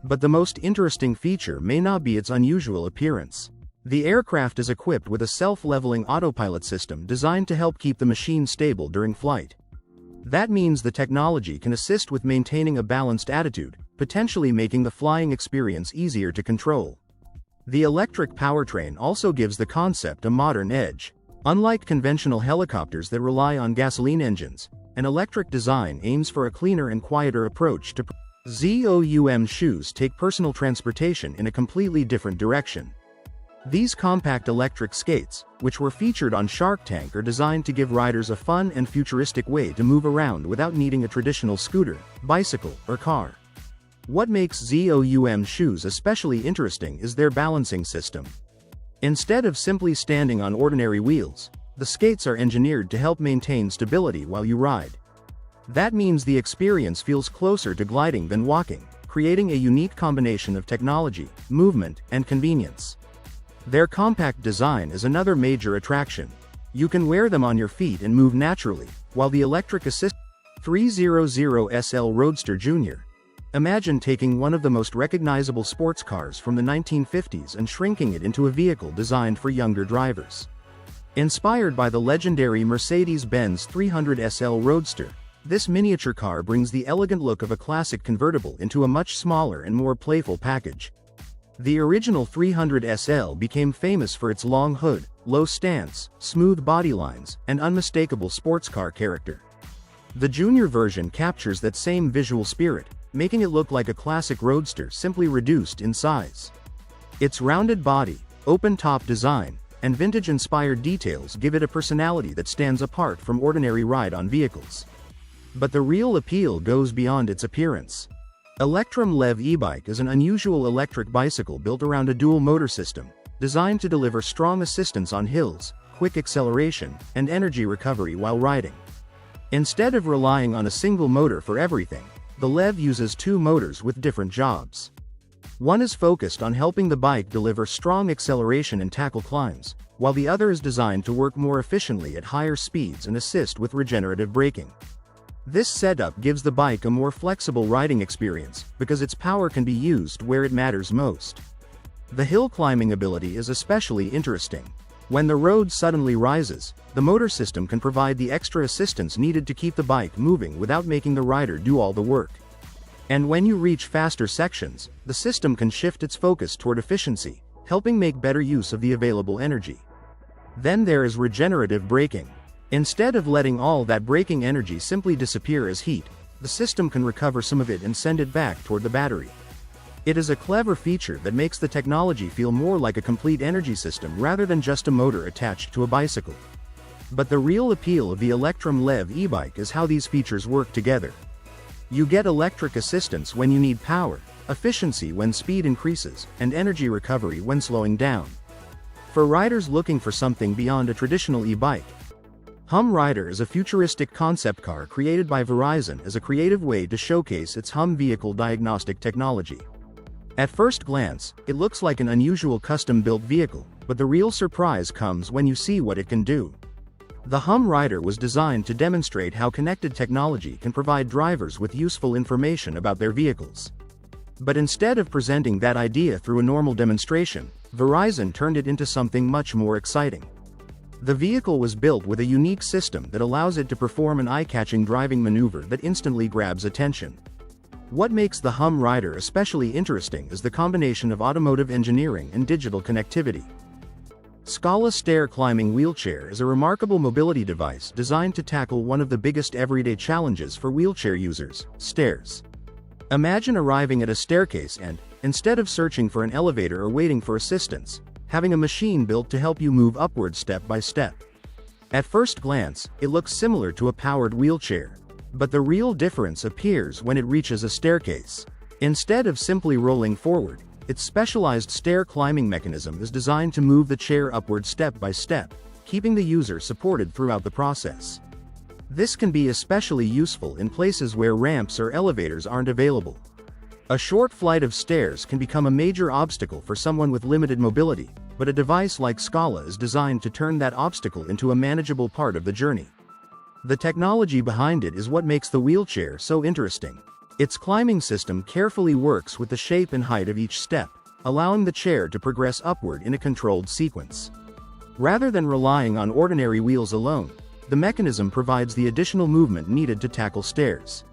But the most interesting feature may not be its unusual appearance. The aircraft is equipped with a self-leveling autopilot system designed to help keep the machine stable during flight. That means the technology can assist with maintaining a balanced attitude, potentially making the flying experience easier to control. The electric powertrain also gives the concept a modern edge. Unlike conventional helicopters that rely on gasoline engines, an electric design aims for a cleaner and quieter approach to ZOUM shoes take personal transportation in a completely different direction. These compact electric skates, which were featured on Shark Tank, are designed to give riders a fun and futuristic way to move around without needing a traditional scooter, bicycle, or car. What makes ZOUM shoes especially interesting is their balancing system. Instead of simply standing on ordinary wheels, the skates are engineered to help maintain stability while you ride. That means the experience feels closer to gliding than walking, creating a unique combination of technology, movement, and convenience. Their compact design is another major attraction. You can wear them on your feet and move naturally, while the electric assist 300 SL Roadster Jr. Imagine taking one of the most recognizable sports cars from the 1950s and shrinking it into a vehicle designed for younger drivers. Inspired by the legendary Mercedes-Benz 300 SL Roadster, this miniature car brings the elegant look of a classic convertible into a much smaller and more playful package. The original 300 SL became famous for its long hood, low stance, smooth body lines, and unmistakable sports car character. The junior version captures that same visual spirit, making it look like a classic roadster simply reduced in size. Its rounded body, open-top design, and vintage-inspired details give it a personality that stands apart from ordinary ride-on vehicles. But the real appeal goes beyond its appearance. Electrum Lev e-bike is an unusual electric bicycle built around a dual motor system, designed to deliver strong assistance on hills, quick acceleration, and energy recovery while riding. Instead of relying on a single motor for everything, the Lev uses two motors with different jobs. One is focused on helping the bike deliver strong acceleration and tackle climbs, while the other is designed to work more efficiently at higher speeds and assist with regenerative braking. This setup gives the bike a more flexible riding experience, because its power can be used where it matters most. The hill climbing ability is especially interesting. When the road suddenly rises, the motor system can provide the extra assistance needed to keep the bike moving without making the rider do all the work. And when you reach faster sections, the system can shift its focus toward efficiency, helping make better use of the available energy. Then there is regenerative braking. Instead of letting all that braking energy simply disappear as heat, the system can recover some of it and send it back toward the battery. It is a clever feature that makes the technology feel more like a complete energy system rather than just a motor attached to a bicycle. But the real appeal of the Electrum Lev e-bike is how these features work together. You get electric assistance when you need power, efficiency when speed increases, and energy recovery when slowing down. For riders looking for something beyond a traditional e-bike, Hum Rider is a futuristic concept car created by Verizon as a creative way to showcase its Hum vehicle diagnostic technology. At first glance, it looks like an unusual custom-built vehicle, but the real surprise comes when you see what it can do. The Hum Rider was designed to demonstrate how connected technology can provide drivers with useful information about their vehicles. But instead of presenting that idea through a normal demonstration, Verizon turned it into something much more exciting. The vehicle was built with a unique system that allows it to perform an eye-catching driving maneuver that instantly grabs attention. What makes the Hum Rider especially interesting is the combination of automotive engineering and digital connectivity. Scala Stair Climbing Wheelchair is a remarkable mobility device designed to tackle one of the biggest everyday challenges for wheelchair users: stairs. Imagine arriving at a staircase and, instead of searching for an elevator or waiting for assistance, having a machine built to help you move upward step by step. At first glance, it looks similar to a powered wheelchair. But the real difference appears when it reaches a staircase. Instead of simply rolling forward, Its specialized stair climbing mechanism is designed to move the chair upward step by step, keeping the user supported throughout the process. This can be especially useful in places where ramps or elevators aren't available. A short flight of stairs can become a major obstacle for someone with limited mobility, but a device like Scala is designed to turn that obstacle into a manageable part of the journey. The technology behind it is what makes the wheelchair so interesting. Its climbing system carefully works with the shape and height of each step, allowing the chair to progress upward in a controlled sequence. Rather than relying on ordinary wheels alone, the mechanism provides the additional movement needed to tackle stairs.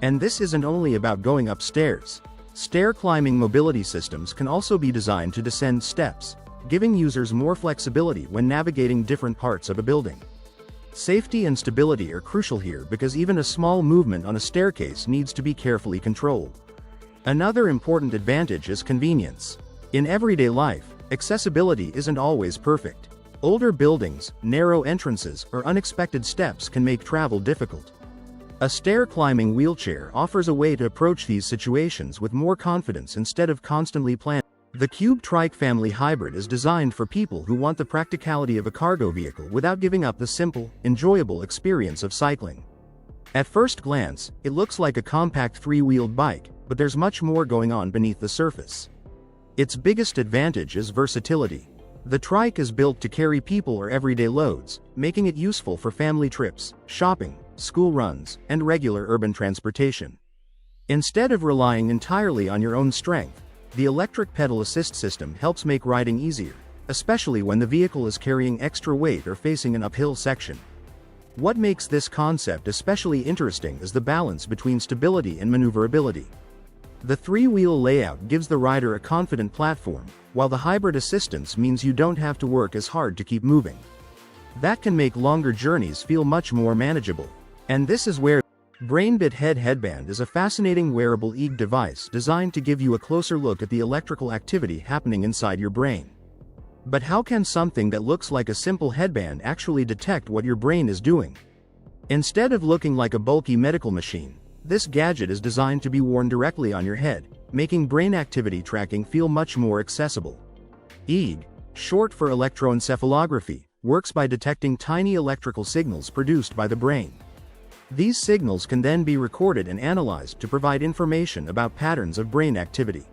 And this isn't only about going up stairs. Stair climbing mobility systems can also be designed to descend steps, giving users more flexibility when navigating different parts of a building. Safety and stability are crucial here because even a small movement on a staircase needs to be carefully controlled. Another important advantage is convenience. In everyday life, accessibility isn't always perfect. Older buildings, narrow entrances, or unexpected steps can make travel difficult. A stair-climbing wheelchair offers a way to approach these situations with more confidence instead of constantly planning. The Cube Trike Family Hybrid is designed for people who want the practicality of a cargo vehicle without giving up the simple, enjoyable experience of cycling. At first glance, it looks like a compact three-wheeled bike, but there's much more going on beneath the surface. Its biggest advantage is versatility. The trike is built to carry people or everyday loads, making it useful for family trips, shopping, school runs, and regular urban transportation. Instead of relying entirely on your own strength, the electric pedal assist system helps make riding easier, especially when the vehicle is carrying extra weight or facing an uphill section. What makes this concept especially interesting is the balance between stability and maneuverability. The three-wheel layout gives the rider a confident platform, while the hybrid assistance means you don't have to work as hard to keep moving. That can make longer journeys feel much more manageable. And this is where BrainBit Head Headband is a fascinating wearable EEG device designed to give you a closer look at the electrical activity happening inside your brain. But how can something that looks like a simple headband actually detect what your brain is doing? Instead of looking like a bulky medical machine, this gadget is designed to be worn directly on your head, making brain activity tracking feel much more accessible. EEG, short for electroencephalography, works by detecting tiny electrical signals produced by the brain. These signals can then be recorded and analyzed to provide information about patterns of brain activity.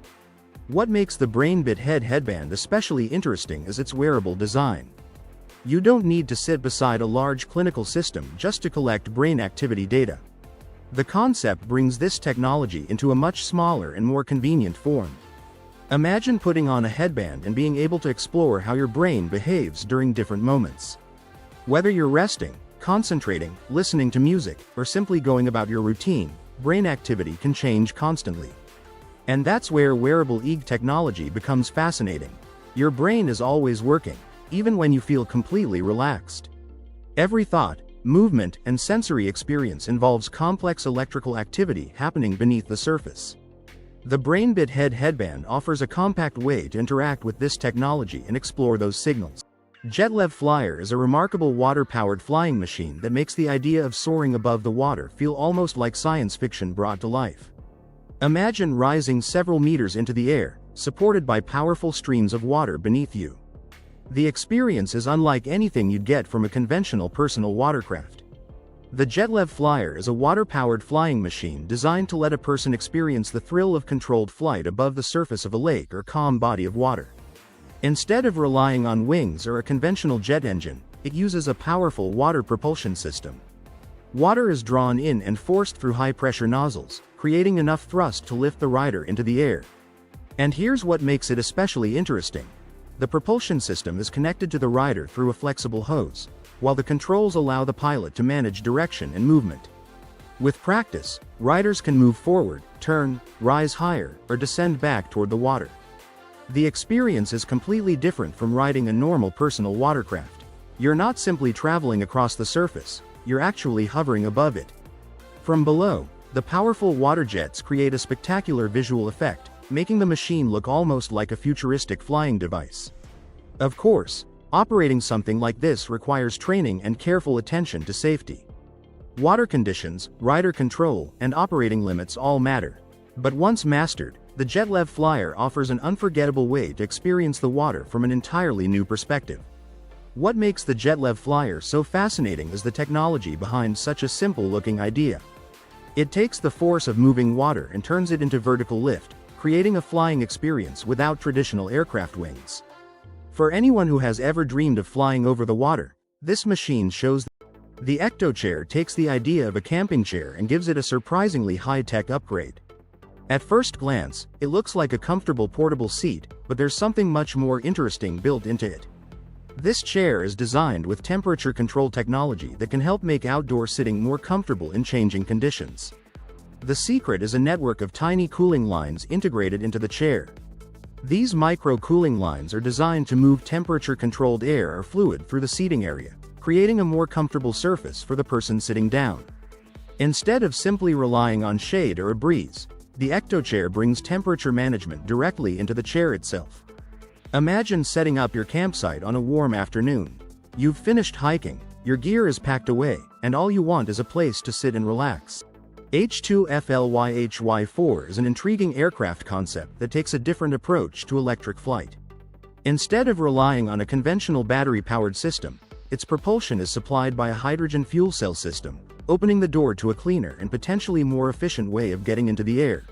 What makes the BrainBit Head Headband especially interesting is its wearable design. You don't need to sit beside a large clinical system just to collect brain activity data. The concept brings this technology into a much smaller and more convenient form. Imagine putting on a headband and being able to explore how your brain behaves during different moments. Whether you're resting, concentrating, listening to music, or simply going about your routine, brain activity can change constantly. And that's where wearable EEG technology becomes fascinating. Your brain is always working, even when you feel completely relaxed. Every thought, movement, and sensory experience involves complex electrical activity happening beneath the surface. The BrainBit Head Headband offers a compact way to interact with this technology and explore those signals. JetLev Flyer is a remarkable water-powered flying machine that makes the idea of soaring above the water feel almost like science fiction brought to life. Imagine rising several meters into the air, supported by powerful streams of water beneath you. The experience is unlike anything you'd get from a conventional personal watercraft. The JetLev Flyer is a water-powered flying machine designed to let a person experience the thrill of controlled flight above the surface of a lake or calm body of water. Instead of relying on wings or a conventional jet engine, it uses a powerful water propulsion system. Water is drawn in and forced through high-pressure nozzles, creating enough thrust to lift the rider into the air. And here's what makes it especially interesting. The propulsion system is connected to the rider through a flexible hose, while the controls allow the pilot to manage direction and movement. With practice, riders can move forward, turn, rise higher, or descend back toward the water. The experience is completely different from riding a normal personal watercraft. You're not simply traveling across the surface, you're actually hovering above it. From below, the powerful water jets create a spectacular visual effect, making the machine look almost like a futuristic flying device. Of course, operating something like this requires training and careful attention to safety. Water conditions, rider control, and operating limits all matter. But once mastered, the JetLev Flyer offers an unforgettable way to experience the water from an entirely new perspective. What makes the JetLev Flyer so fascinating is the technology behind such a simple-looking idea. It takes the force of moving water and turns it into vertical lift, creating a flying experience without traditional aircraft wings. For anyone who has ever dreamed of flying over the water, this machine shows. The Ecto-Chair takes the idea of a camping chair and gives it a surprisingly high-tech upgrade. At first glance, it looks like a comfortable portable seat, but there's something much more interesting built into it. This chair is designed with temperature control technology that can help make outdoor sitting more comfortable in changing conditions. The secret is a network of tiny cooling lines integrated into the chair. These micro-cooling lines are designed to move temperature-controlled air or fluid through the seating area, creating a more comfortable surface for the person sitting down. Instead of simply relying on shade or a breeze, the Ecto-Chair brings temperature management directly into the chair itself. Imagine setting up your campsite on a warm afternoon. You've finished hiking, your gear is packed away, and all you want is a place to sit and relax. H2FLYHY4 is an intriguing aircraft concept that takes a different approach to electric flight. Instead of relying on a conventional battery-powered system, its propulsion is supplied by a hydrogen fuel cell system, opening the door to a cleaner and potentially more efficient way of getting into the air.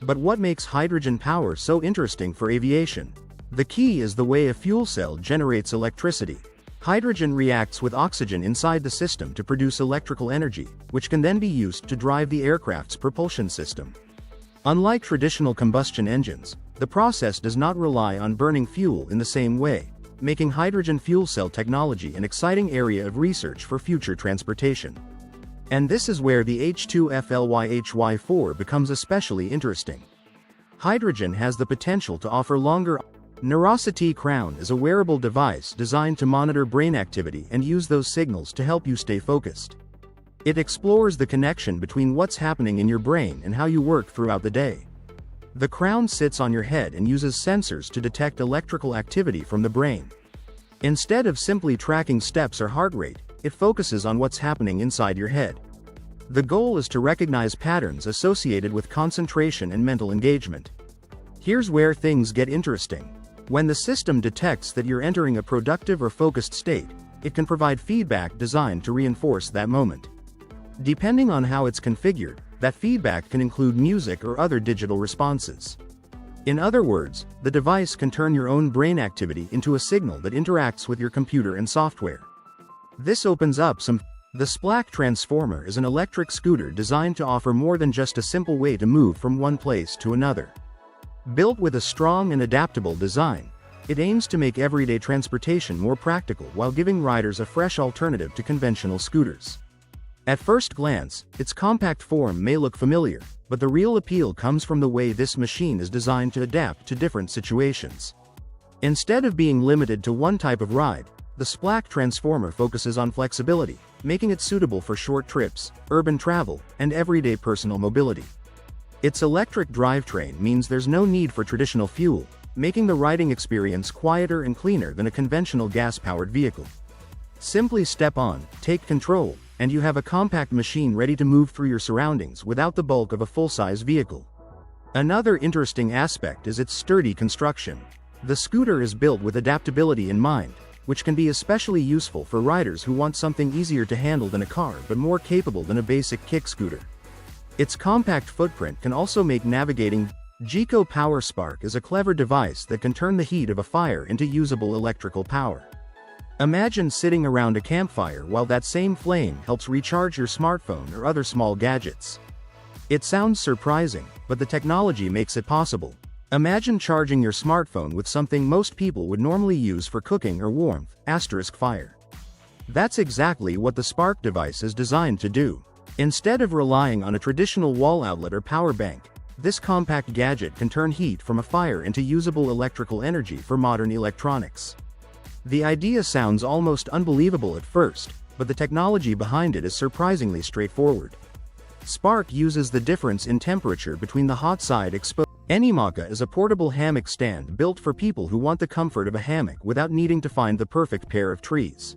But what makes hydrogen power so interesting for aviation? The key is the way a fuel cell generates electricity. Hydrogen reacts with oxygen inside the system to produce electrical energy, which can then be used to drive the aircraft's propulsion system. Unlike traditional combustion engines, the process does not rely on burning fuel in the same way, making hydrogen fuel cell technology an exciting area of research for future transportation. And this is where the H2FLYHY4 becomes especially interesting. Hydrogen has the potential to offer longer. Neurosity Crown is a wearable device designed to monitor brain activity and use those signals to help you stay focused. It explores the connection between what's happening in your brain and how you work throughout the day. The crown sits on your head and uses sensors to detect electrical activity from the brain. Instead of simply tracking steps or heart rate, it focuses on what's happening inside your head. The goal is to recognize patterns associated with concentration and mental engagement. Here's where things get interesting. When the system detects that you're entering a productive or focused state, it can provide feedback designed to reinforce that moment. Depending on how it's configured, that feedback can include music or other digital responses. In other words, the device can turn your own brain activity into a signal that interacts with your computer and software. This opens up some. The Splack Transformer is an electric scooter designed to offer more than just a simple way to move from one place to another. Built with a strong and adaptable design, it aims to make everyday transportation more practical while giving riders a fresh alternative to conventional scooters. At first glance, its compact form may look familiar, but the real appeal comes from the way this machine is designed to adapt to different situations. Instead of being limited to one type of ride, the Splack Transformer focuses on flexibility, making it suitable for short trips, urban travel, and everyday personal mobility. Its electric drivetrain means there's no need for traditional fuel, making the riding experience quieter and cleaner than a conventional gas-powered vehicle. Simply step on, take control, and you have a compact machine ready to move through your surroundings without the bulk of a full-size vehicle. Another interesting aspect is its sturdy construction. The scooter is built with adaptability in mind, which can be especially useful for riders who want something easier to handle than a car but more capable than a basic kick scooter. Its compact footprint can also make navigating. Geco Power Spark is a clever device that can turn the heat of a fire into usable electrical power. Imagine sitting around a campfire while that same flame helps recharge your smartphone or other small gadgets. It sounds surprising, but the technology makes it possible. Imagine charging your smartphone with something most people would normally use for cooking or warmth, fire. That's exactly what the Spark device is designed to do. Instead of relying on a traditional wall outlet or power bank, this compact gadget can turn heat from a fire into usable electrical energy for modern electronics. The idea sounds almost unbelievable at first, but the technology behind it is surprisingly straightforward. Spark uses the difference in temperature between the hot side exposed. Animaka is a portable hammock stand built for people who want the comfort of a hammock without needing to find the perfect pair of trees.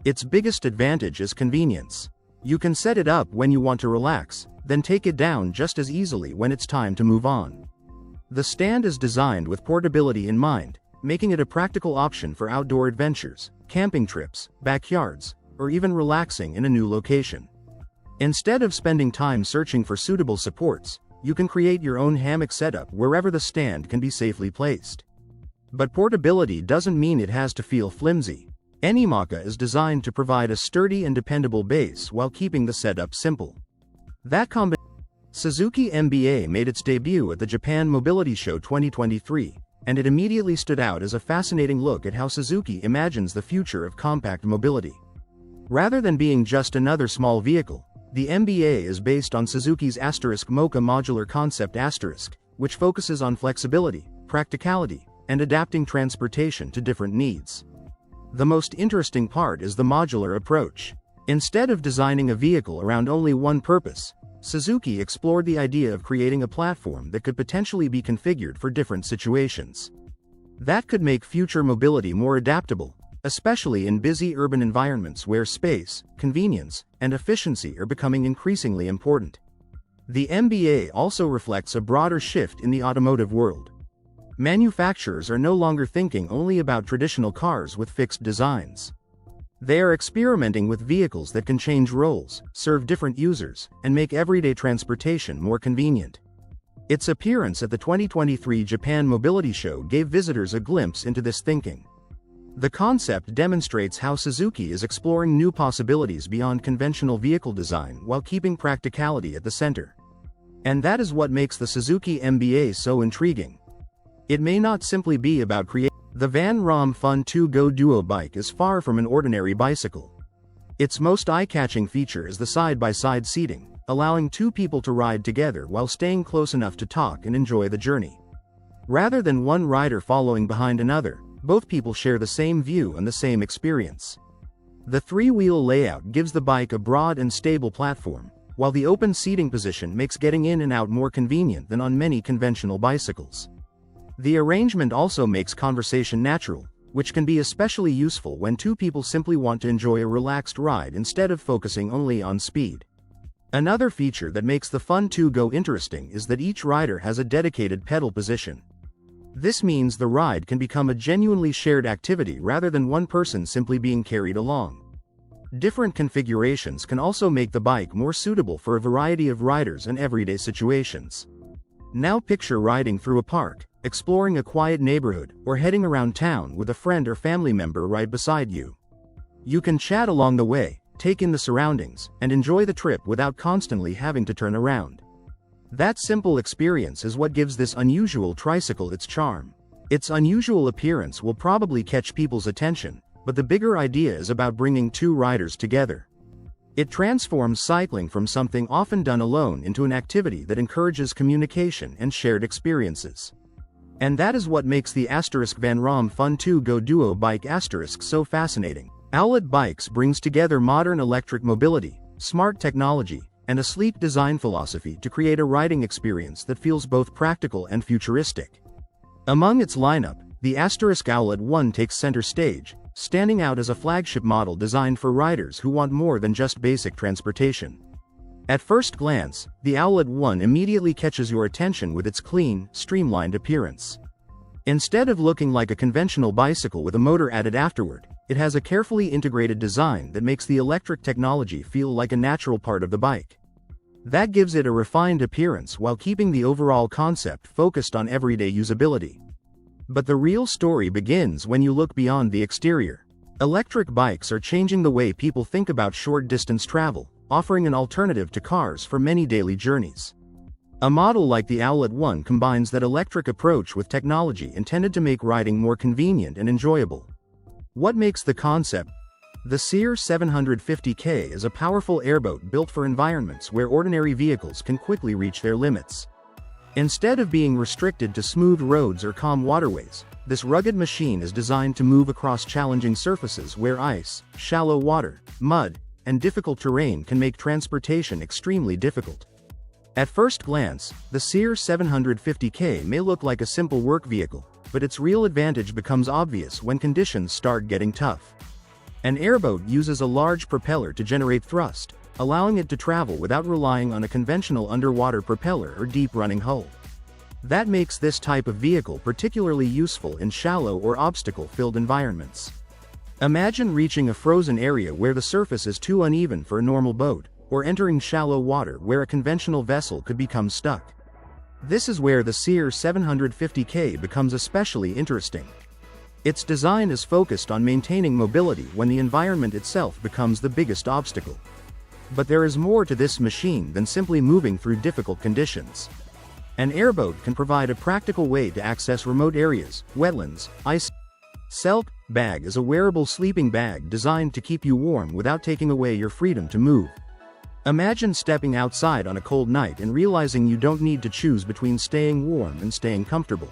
Its biggest advantage is convenience. You can set it up when you want to relax, then take it down just as easily when it's time to move on. The stand is designed with portability in mind, making it a practical option for outdoor adventures, camping trips, backyards, or even relaxing in a new location. Instead of spending time searching for suitable supports, you can create your own hammock setup wherever the stand can be safely placed. But portability doesn't mean it has to feel flimsy. AnyMaka is designed to provide a sturdy and dependable base while keeping the setup simple. Suzuki MBA made its debut at the Japan Mobility Show 2023, and it immediately stood out as a fascinating look at how Suzuki imagines the future of compact mobility. Rather than being just another small vehicle, the MBA is based on Suzuki's Mocha modular concept which focuses on flexibility, practicality, and adapting transportation to different needs. The most interesting part is the modular approach. Instead of designing a vehicle around only one purpose, Suzuki explored the idea of creating a platform that could potentially be configured for different situations. That could make future mobility more adaptable, especially in busy urban environments where space, convenience, and efficiency are becoming increasingly important. The MBA also reflects a broader shift in the automotive world. Manufacturers are no longer thinking only about traditional cars with fixed designs. They are experimenting with vehicles that can change roles, serve different users, and make everyday transportation more convenient. Its appearance at the 2023 Japan Mobility Show gave visitors a glimpse into this thinking. The concept demonstrates how Suzuki is exploring new possibilities beyond conventional vehicle design while keeping practicality at the center. And that is what makes the Suzuki MBA so intriguing. It may not simply be about creating. The Van Rom Fun 2 Go Duo bike is far from an ordinary bicycle. Its most eye-catching feature is the side-by-side seating, allowing two people to ride together while staying close enough to talk and enjoy the journey. Rather than one rider following behind another, both people share the same view and the same experience. The three-wheel layout gives the bike a broad and stable platform, while the open seating position makes getting in and out more convenient than on many conventional bicycles. The arrangement also makes conversation natural, which can be especially useful when two people simply want to enjoy a relaxed ride instead of focusing only on speed. Another feature that makes the Fun 2 Go interesting is that each rider has a dedicated pedal position. This means the ride can become a genuinely shared activity rather than one person simply being carried along. Different configurations can also make the bike more suitable for a variety of riders and everyday situations. Now picture riding through a park, exploring a quiet neighborhood, or heading around town with a friend or family member right beside you. You can chat along the way, take in the surroundings, and enjoy the trip without constantly having to turn around. That simple experience is what gives this unusual tricycle its charm. Its unusual appearance will probably catch people's attention, but the bigger idea is about bringing two riders together. It transforms cycling from something often done alone into an activity that encourages communication and shared experiences. And that is what makes the Van Rom Fun 2 Go Duo bike so fascinating. Owlet Bikes brings together modern electric mobility, smart technology, and a sleek design philosophy to create a riding experience that feels both practical and futuristic. Among its lineup, the Owlet 1 takes center stage, standing out as a flagship model designed for riders who want more than just basic transportation. At first glance, the Owlet 1 immediately catches your attention with its clean, streamlined appearance. Instead of looking like a conventional bicycle with a motor added afterward, it has a carefully integrated design that makes the electric technology feel like a natural part of the bike. That gives it a refined appearance while keeping the overall concept focused on everyday usability. But the real story begins when you look beyond the exterior. Electric bikes are changing the way people think about short-distance travel, offering an alternative to cars for many daily journeys. A model like the Owlet 1 combines that electric approach with technology intended to make riding more convenient and enjoyable. What makes the concept? The Sear 750K is a powerful airboat built for environments where ordinary vehicles can quickly reach their limits. Instead of being restricted to smooth roads or calm waterways, this rugged machine is designed to move across challenging surfaces where ice, shallow water, mud, and difficult terrain can make transportation extremely difficult. At first glance, the Sear 750K may look like a simple work vehicle, but its real advantage becomes obvious when conditions start getting tough. An airboat uses a large propeller to generate thrust, allowing it to travel without relying on a conventional underwater propeller or deep-running hull. That makes this type of vehicle particularly useful in shallow or obstacle-filled environments. Imagine reaching a frozen area where the surface is too uneven for a normal boat, or entering shallow water where a conventional vessel could become stuck. This is where the Sear 750K becomes especially interesting. Its design is focused on maintaining mobility when the environment itself becomes the biggest obstacle. But there is more to this machine than simply moving through difficult conditions. An airboat can provide a practical way to access remote areas, wetlands, ice. Selk Bag is a wearable sleeping bag designed to keep you warm without taking away your freedom to move. Imagine stepping outside on a cold night and realizing you don't need to choose between staying warm and staying comfortable.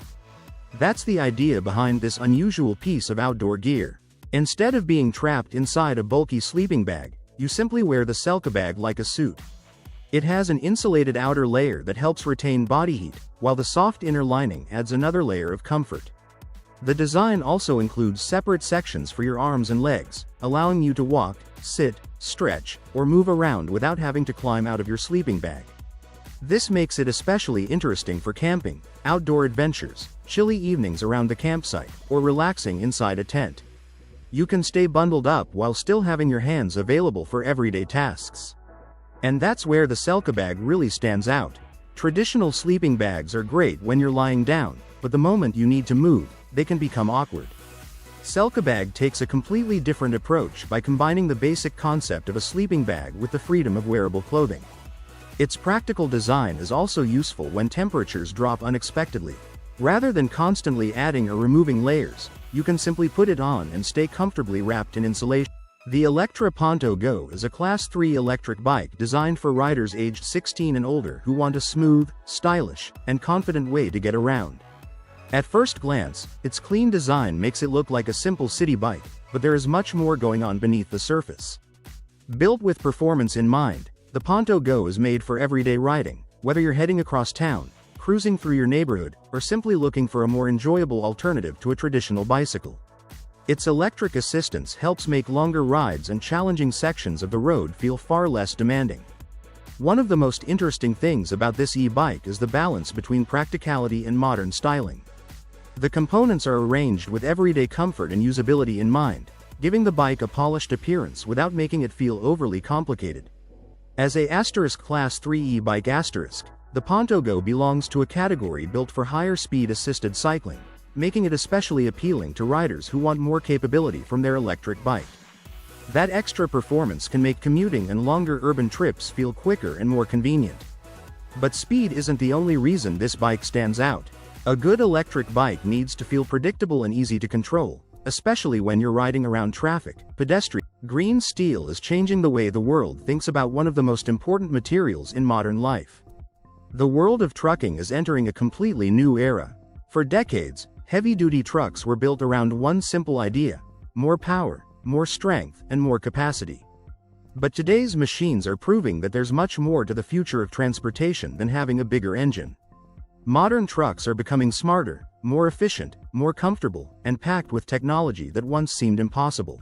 That's the idea behind this unusual piece of outdoor gear. Instead of being trapped inside a bulky sleeping bag, you simply wear the Selk bag like a suit. It has an insulated outer layer that helps retain body heat, while the soft inner lining adds another layer of comfort. The design also includes separate sections for your arms and legs, allowing you to walk, sit, stretch, or move around without having to climb out of your sleeping bag. This makes it especially interesting for camping, outdoor adventures, chilly evenings around the campsite, or relaxing inside a tent. You can stay bundled up while still having your hands available for everyday tasks. And that's where the Selk bag really stands out. Traditional sleeping bags are great when you're lying down, but the moment you need to move, they can become awkward. Selk bag takes a completely different approach by combining the basic concept of a sleeping bag with the freedom of wearable clothing. Its practical design is also useful when temperatures drop unexpectedly. Rather than constantly adding or removing layers, you can simply put it on and stay comfortably wrapped in insulation. The Electra Ponto Go is a Class 3 electric bike designed for riders aged 16 and older who want a smooth, stylish, and confident way to get around. At first glance, its clean design makes it look like a simple city bike, but there is much more going on beneath the surface. Built with performance in mind, the Ponto Go is made for everyday riding, whether you're heading across town, cruising through your neighborhood, or simply looking for a more enjoyable alternative to a traditional bicycle. Its electric assistance helps make longer rides and challenging sections of the road feel far less demanding. One of the most interesting things about this e-bike is the balance between practicality and modern styling. The components are arranged with everyday comfort and usability in mind, giving the bike a polished appearance without making it feel overly complicated. As a Class 3 e-bike the Ponto Go belongs to a category built for higher speed assisted cycling, making it especially appealing to riders who want more capability from their electric bike. That extra performance can make commuting and longer urban trips feel quicker and more convenient. But speed isn't the only reason this bike stands out. A good electric bike needs to feel predictable and easy to control, especially when you're riding around traffic, pedestrian. Green steel is changing the way the world thinks about one of the most important materials in modern life. The world of trucking is entering a completely new era. For decades, heavy-duty trucks were built around one simple idea: more power, more strength, and more capacity. But today's machines are proving that there's much more to the future of transportation than having a bigger engine. Modern trucks are becoming smarter, more efficient, more comfortable, and packed with technology that once seemed impossible.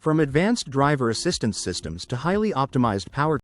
From advanced driver assistance systems to highly optimized power